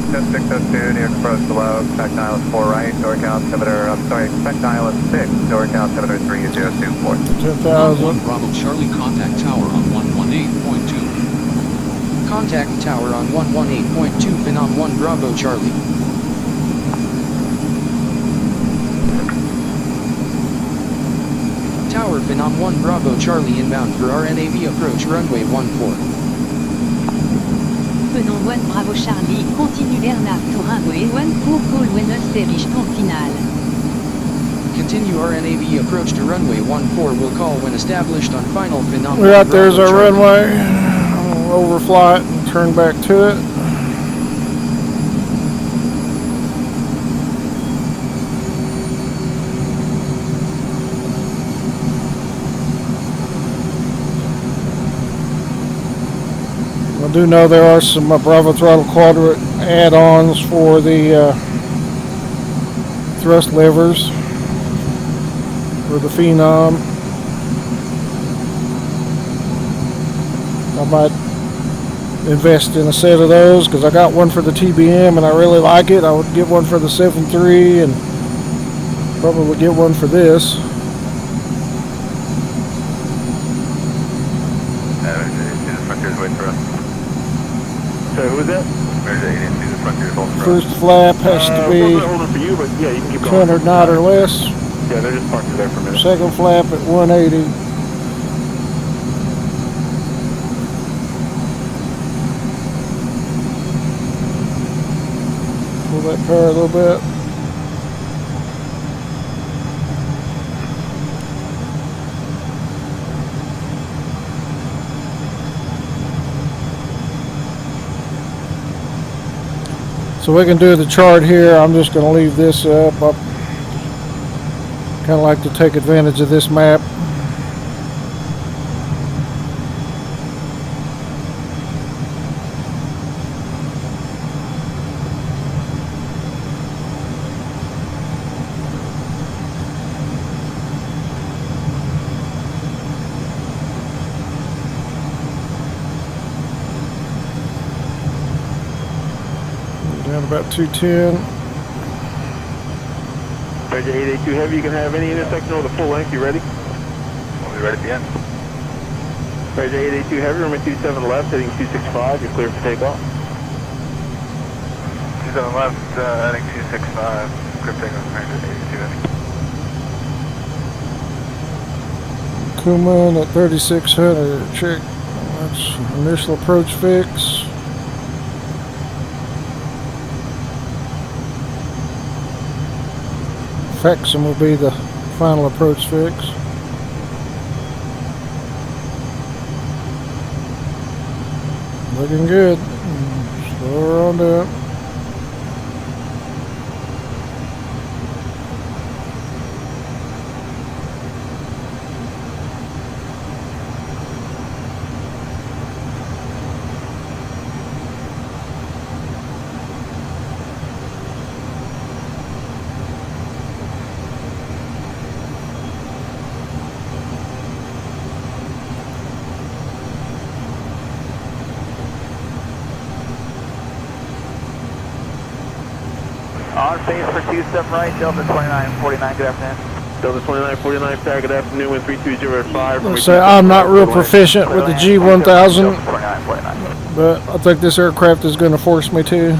Just 602, near approach below, expect ILS 4 right, door count altimeter, expect ILS 6, door count altimeter 3024. 10,000. 1 Bravo Charlie contact tower on 118.2. Contact tower on 118.2 Phenom 1 Bravo Charlie. Tower Phenom 1 Bravo Charlie inbound for RNAV approach runway 14. Phenom 1 Bravo Charlie, continue vers nav to runway 14 call when established en finale. Continue RNAV approach to runway 14 will call when established on final Phenom 1 We're out there's Bravo our Charlie. runway. Overflight and turn back to it. I do know there are some Bravo throttle quadrant add-ons for the thrust levers for the Phenom. I might invest in a set of those because I got one for the TBM and I really like it. I would get one for the 7.3 and probably get one for this. So who was that? First flap has to be 200 knot or less. Yeah, they're just parked there for a minute. Second flap at 180. Pull that car a little bit. So we can do the chart here. I'm just going to leave this up. I kind of like to take advantage of this map. Down about 210. Roger 882 Heavy, you can have any intersection over the full length. You ready? We'll be right at the end. Roger 882 Heavy, runway 27 left, heading 265. You're clear for takeoff. 27 left, heading 265, scripting on 82 heavy. Kuman at 3600. Check. That's initial approach fix. Fexham will be the final approach fix. Looking good. Slow her on down. On base for 27 right, Delta 2949, good afternoon. Delta 2949, Tower, good afternoon, wind 320 Let's say I'm not real proficient with the G1000, but I think this aircraft is going to force me to.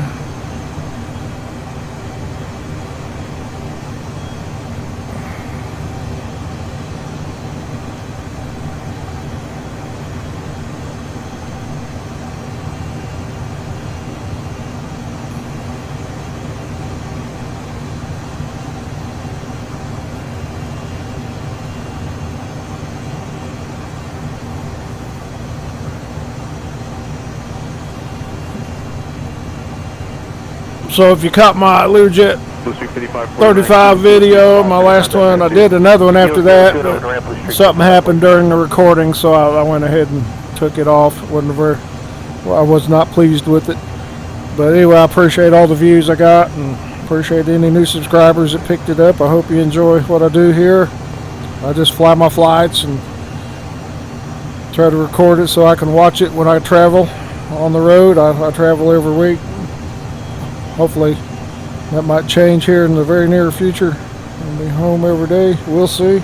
So if you caught my Learjet 35 video, my last one, I did another one after that, but something happened during the recording, so I went ahead and took it off. I was not pleased with it. But anyway, I appreciate all the views I got and appreciate any new subscribers that picked it up. I hope you enjoy what I do here. I just fly my flights and try to record it so I can watch it when I travel on the road. I travel every week. Hopefully that might change here in the very near future. I'll be home every day. We'll see.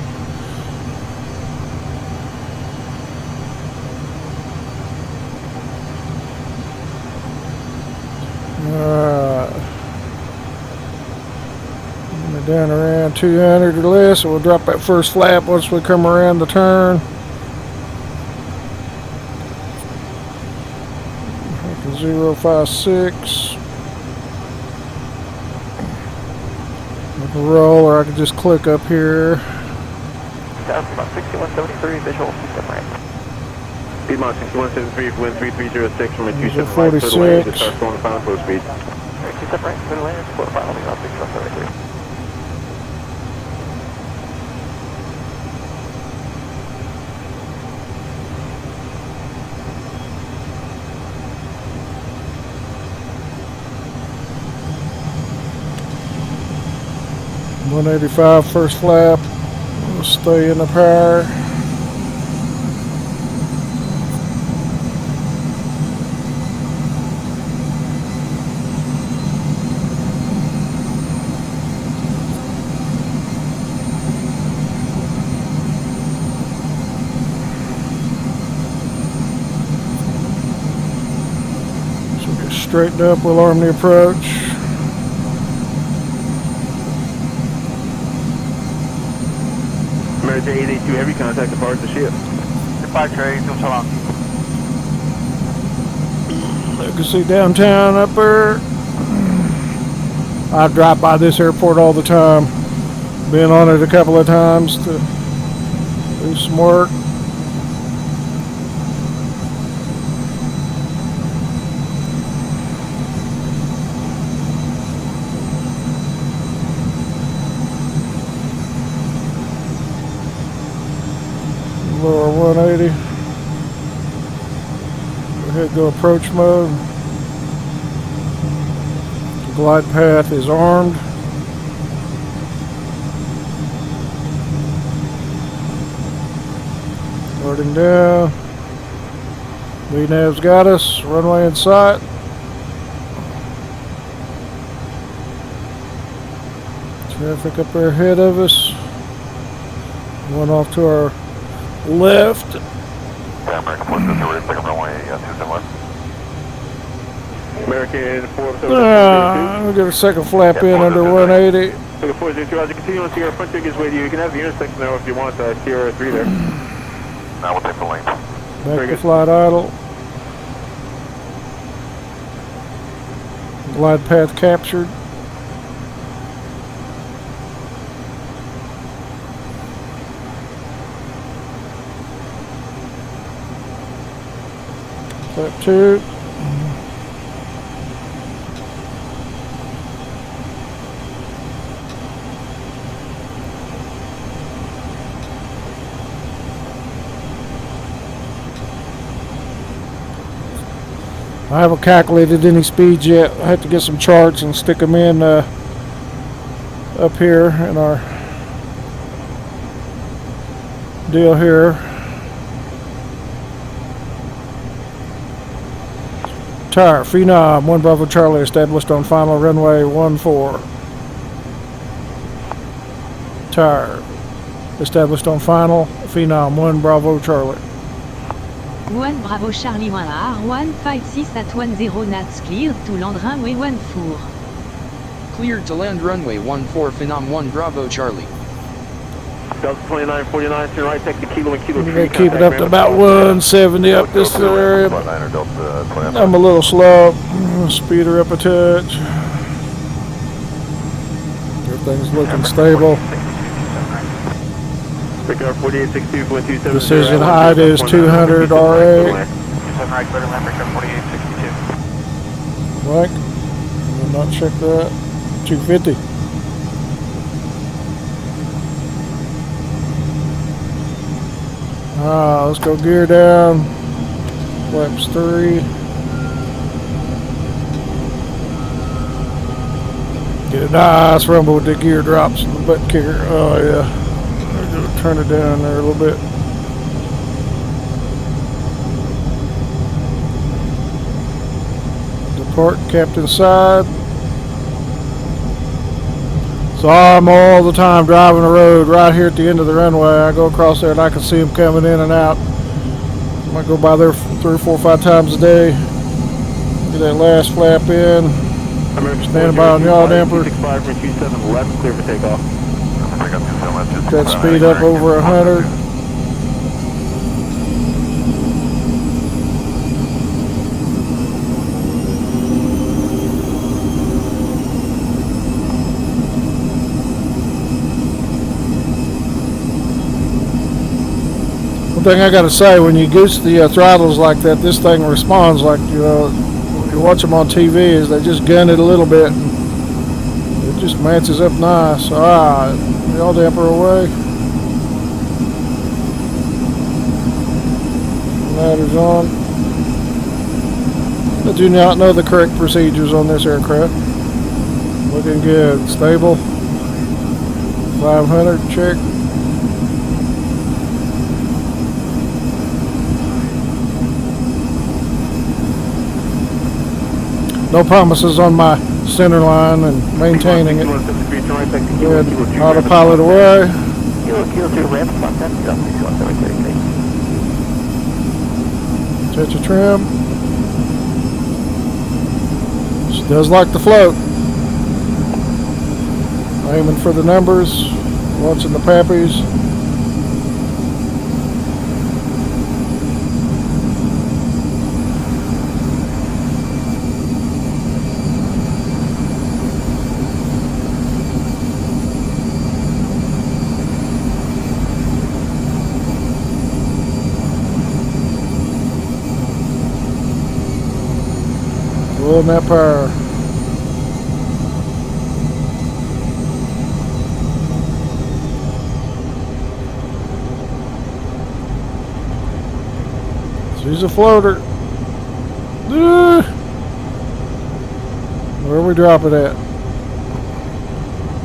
Alright. Down around 200 or less, so we'll drop that first flap once we come around the turn. 056. Roll, or I could just click up here. South about 6173, visual, step right. Piedmont 6173, wind 3306 from a 27 right, 46. clear to land, just start going to final close speed. 2 step right, clear to land, support final, about 6173. .185 first flap. We'll stay in the power. So we'll get straightened up. We'll arm the approach. American 882 heavy contact depart the ship. Departure 82, so long. You can see downtown up there. I drive by this airport all the time. Been on it a couple of times to do some work. Lower 180. Go ahead and go approach mode. The glide path is armed. Starting down. VNAV's got us. Runway in sight. Traffic up there ahead of us. One off to our left. American 452, we're second runway 271. American 407. We'll get a second flap in under 180. So the 402, as you continue on Sierra front ticket is with you. You can have the intersection now if you want, Sierra 3 there. Now we'll take the lane. Back to flight idle. Glide path captured. Flap 2. I haven't calculated any speeds yet. I have to get some charts and stick them in up here in our deal here. Tire, Phenom, 1 Bravo Charlie, established on final runway 14. Tire, established on final, Phenom, 1 Bravo Charlie. 1 Bravo Charlie 1R 156 at 10 knots cleared to land runway 14. Cleared to land runway 14 Phenom 1 Bravo Charlie. Delta 2949, turn right, take the kilo and kilo We're 3. going to keep it up to about 170 up this area. I'm a little slow. Speed her up a touch. Everything's looking stable. Pick up 4862.27. Decision height is 200 RA. Mike, will not check that. 250. Let's go gear down. Flaps 3. Get a nice rumble with the gear drops and the butt kicker. Oh yeah. I'm gonna turn it down there a little bit. Depart captain side. So I'm all the time driving the road right here at the end of the runway. I go across there and I can see them coming in and out. I might go by there 3, 4, 5 times a day. Get that last flap in. Standing by on yaw damper. Get that speed up over 100. Thing I gotta say, when you goose the throttles like that, this thing responds like, you know, you watch them on TV, is they just gun it a little bit and it just matches up nice. Alright, yaw damper away. Ladders on. I do not know the correct procedures on this aircraft. Looking good. Stable. 500, check. No promises on my center line and maintaining it. Good. Autopilot away. Touch of trim. She does like the float. Aiming for the numbers. Watching the pappies. Pulling that power. She's a floater. Where we drop it at?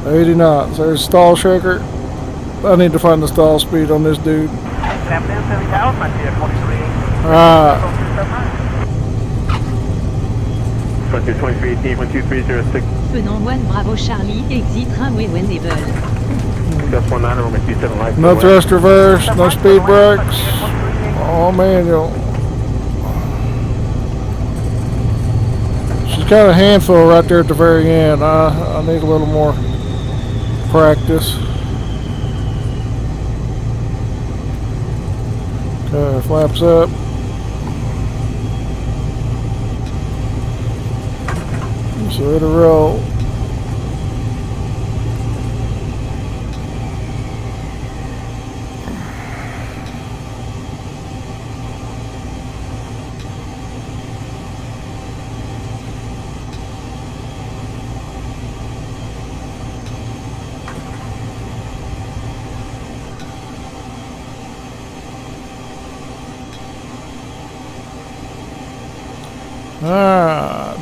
80 knots. There's stall shaker. I need to find the stall speed on this dude. Frontier 2318, 12306. Phenom 1 Bravo Charlie, exit runway enable. Gus 19, runway 27 light. No thrust reverse, no speed brakes. All manual. kind of a handful right there at the very end. I need a little more practice. Okay, flaps up. So it'll roll.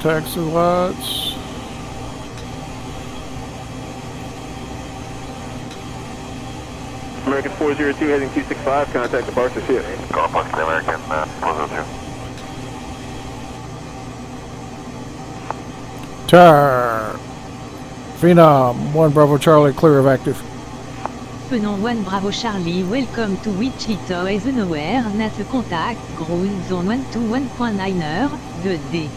Taxi lights. American 402 heading 265, contact departure ship. Contact the American 402. Tar. Phenom, 1 Bravo Charlie, clear of active. Phenom 1 Bravo Charlie, welcome to Wichita is nowhere, NAF contact, ground zone 121.9er, good day.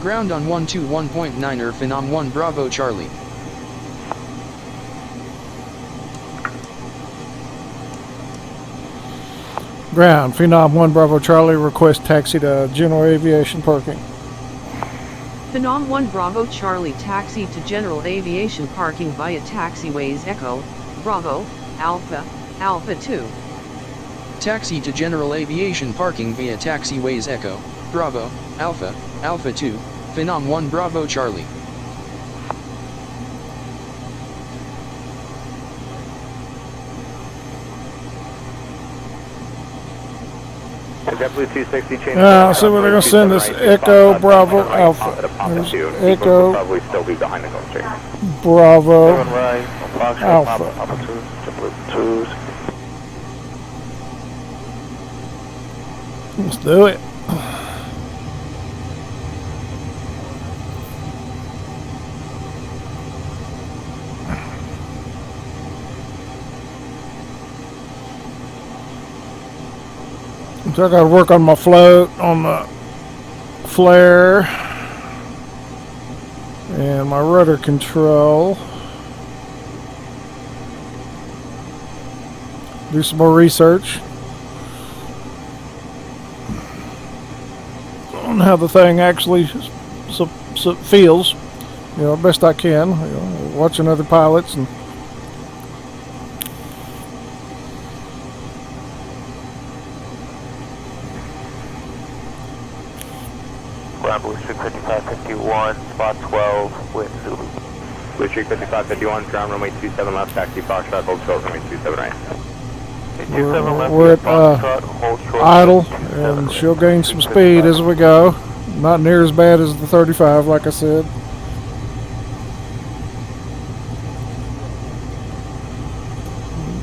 Ground on 121.9er Phenom 1 Bravo Charlie. Ground, Phenom 1 Bravo Charlie, request taxi to General Aviation Parking. Phenom 1 Bravo Charlie taxi to General Aviation Parking via taxiways Echo, Bravo, Alpha, Alpha 2. Taxi to General Aviation Parking via taxiways Echo, Bravo, Alpha, Alpha 2, Phenom 1 Bravo Charlie. Definitely 260 change. So we're going to send us Echo, Bravo, Alpha. There's Echo, Probably still be behind the Gulf Stream. Bravo, Right, Alpha. Let's do it. So I got to work on my float, on the flare, and my rudder control. Do some more research on how the thing actually feels, you know, best I can. You know, watching other pilots and Bravo 65551, spot 12, wind Zulu. Blue Streak 5551, ground runway 27 left, taxi Foxtrot, hold short, runway 27 right. we're at idle, and she'll gain some speed as we go. Not near as bad as the 35, like I said.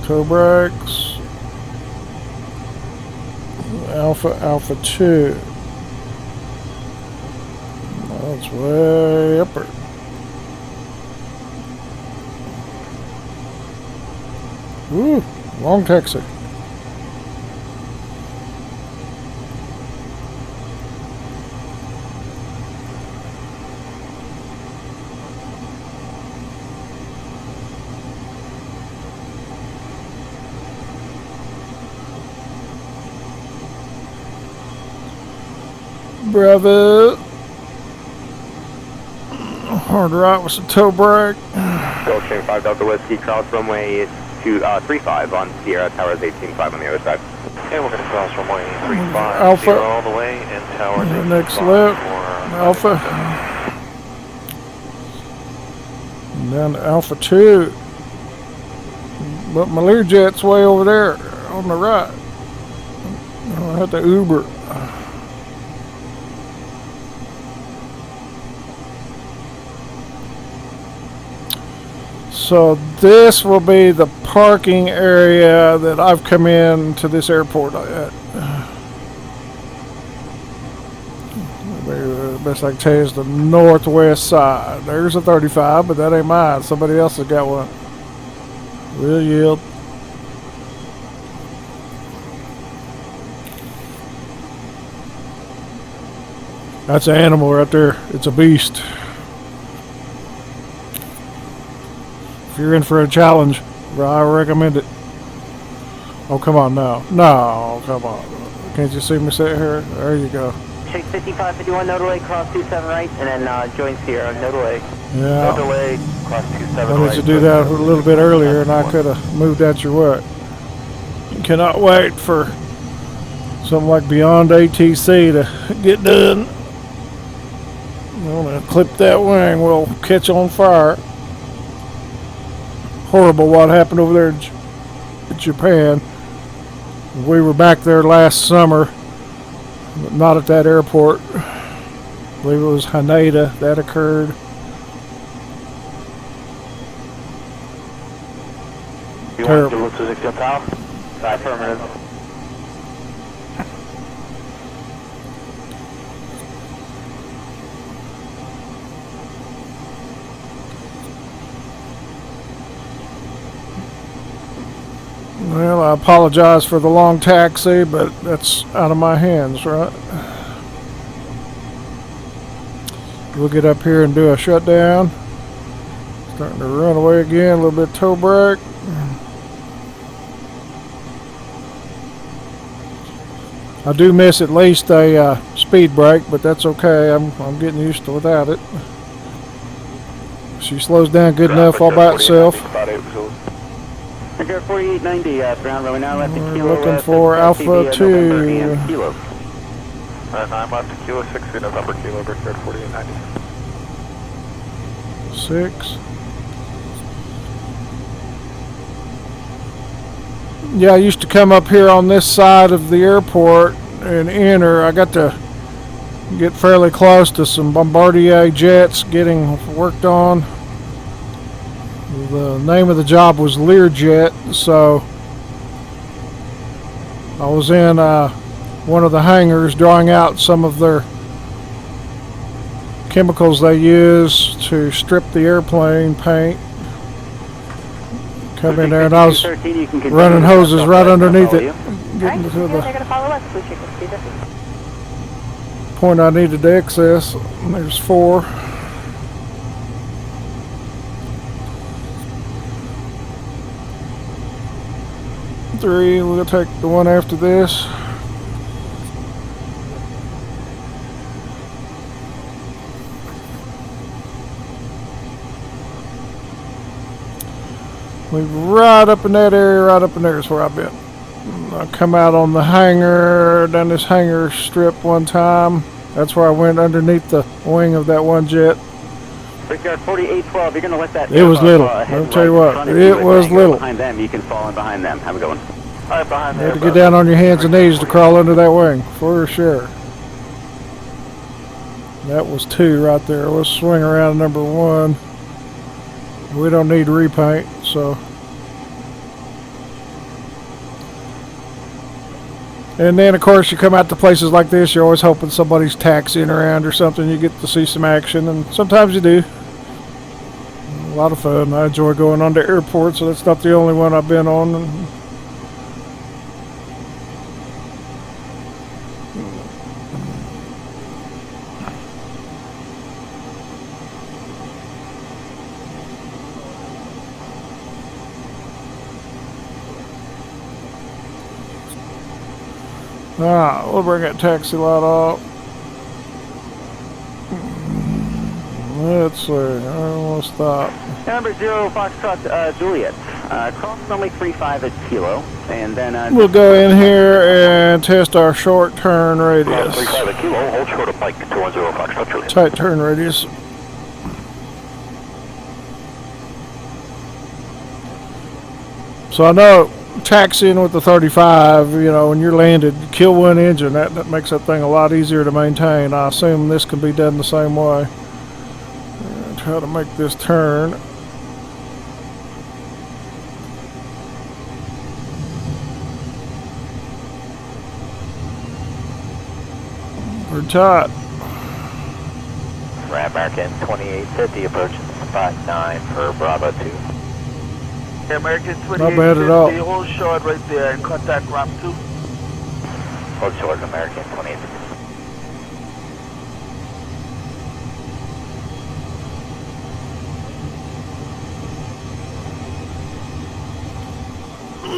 Toe brakes. Alpha 2. That's way upper. Ooh, long taxi. Bravo. Hard right with some toe brake. Gulf Stream 5 Delta Whiskey, cross runway 35 on Sierra, towers 18.5 on the other side. And we're going to cross runway 35 Alpha all the way, and towers 18.5 next left. Alpha. And down to Alpha 2. But my Learjet's way over there on the right. I have to Uber. So this will be the parking area that I've come in to this airport at. The best I can tell you is the northwest side. There's a 35, but that ain't mine. Somebody else has got one. We'll yield. That's an animal right there. It's a beast. If you're in for a challenge, I recommend it. Oh, come on now. No, come on. Can't you see me sit here? There you go. Shake 5551, no delay, cross 27 right, and then join Sierra, no delay. Yeah. No delay, cross 27 I need to do that a little bit earlier, and I could have moved out your way. Cannot wait for something like Beyond ATC to get done. I'm going to clip that wing. We'll catch on fire. Horrible what happened over there in Japan. We were back there last summer, but not at that airport. I believe it was Haneda that occurred. Terrible. Want to look to affirmative. Well, I apologize for the long taxi, but that's out of my hands, right? We'll get up here and do a shutdown. Starting to run away again, a little bit toe brake. I do miss at least a speed brake, but that's okay. I'm getting used to without it. She slows down good enough all by itself. Air 4890, ground runway now left to We're Kilo. looking for Alpha 2. 9 left to Kilo 60, November Kilo, Brickyard 4890. 6. Yeah, I used to come up here on this side of the airport and enter. I got to get fairly close to some Bombardier jets getting worked on. The name of the job was Learjet, so I was in one of the hangars drawing out some of their chemicals they use to strip the airplane paint. Come in there and I was running hoses right underneath it, getting to the point I needed to access. And there's 4. We'll take the one after this. We're right up in that area, right up in there is where I've been. I come out on the hangar, down this hangar strip one time. That's where I went underneath the wing of that one jet. Brickyard 4812, you're going to let that... It was little. I'll tell you what, it was little. Behind them, you can fall in behind them. Have a good one. All right, behind You there. had to get down on your hands and knees to crawl under that wing, for sure. That was 2 right there. Let's swing around number 1. We don't need repaint, so. And then, of course, you come out to places like this, you're always hoping somebody's taxiing around or something. You get to see some action, and sometimes you do. A lot of fun. I enjoy going on to airports, so that's not the only one I've been on. Alright, we'll bring that taxi light up. Let's see, I want to stop. Number 0, Foxtrot Juliet. Cross runway 35 at Kilo, and then... we'll go in here and test our short turn radius. 35 at Kilo, hold short of Pike 210 Foxtrot Juliet. Tight turn radius. So I know taxiing with the 35, you know, when you're landed, kill one engine, that makes that thing a lot easier to maintain. I assume this can be done the same way. Try to make this turn. We're tight. American 2850 approaching spot 9 for Bravo 2. American Not bad at all. Hold short right there and contact ramp 2. Hold short, American 2850.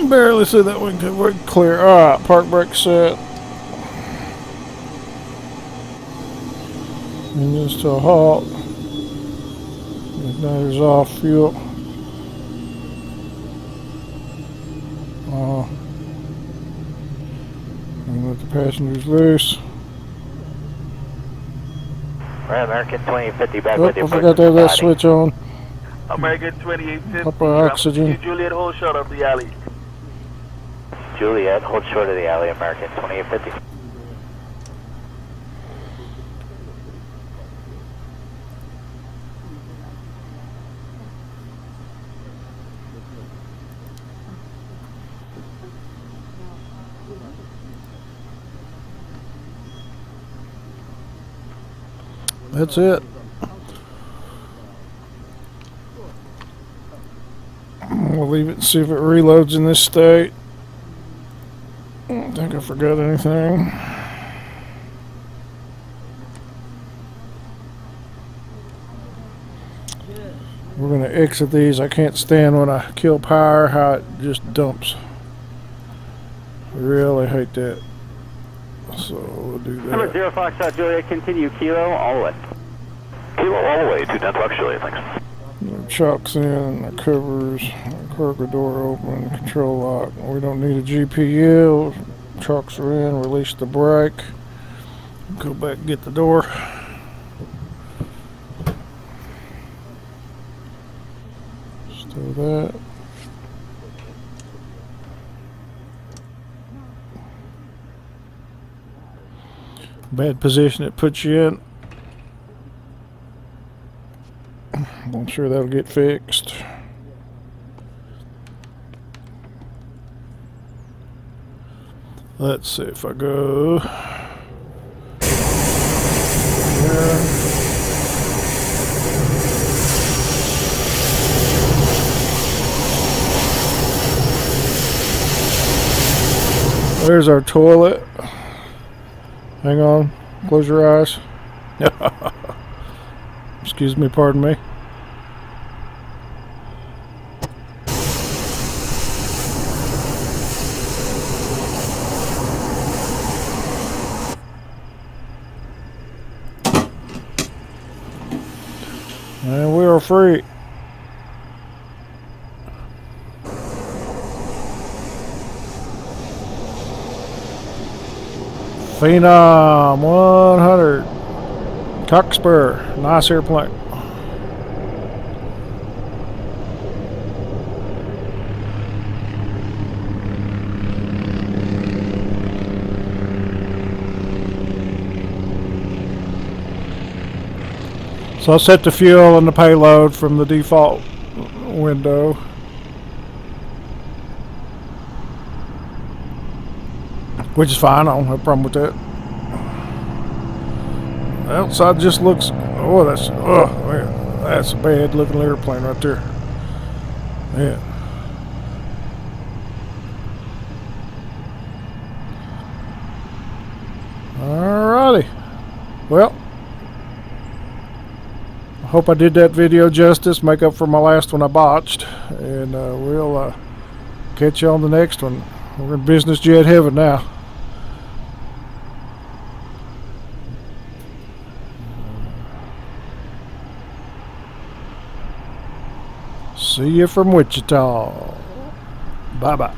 Barely see that wing tip. We're clear. Alright, park brake set. Engines to a halt. Igniters off, fuel. And let the passengers loose. Right, American 2050 back Oh, with you. I forgot to have that switch on. American 2850. Upper oxygen. Juliet, hold short of the alley. Juliet, hold short of the alley, American 2850. That's it. We'll leave it and see if it reloads in this state. I don't think I forgot anything. We're going to exit these. I can't stand when I kill power how it just dumps. I really hate that. So we'll do that. Number 0 Foxtrot Juliet, continue kilo all the way. Kilo all the way, 210 Fox Juliet, thanks. Chocks in, the covers, cargo door open, control lock. We don't need a GPU. Chocks are in, release the brake. Go back and get the door. Still that. Bad position it puts you in. I'm sure that'll get fixed. Let's see if I go there. There's our toilet. Hang on, close your eyes. Excuse me, pardon me. And we are free. Phenom 100 Cockspur, nice airplane. So I'll set the fuel and the payload from the default window. Which is fine, I don't have a problem with that. The outside just looks, oh, that's a bad looking airplane right there. Yeah. Alrighty. Well, I hope I did that video justice, make up for my last one I botched, and we'll catch you on the next one. We're in business jet heaven now. See you from Wichita. Bye-bye.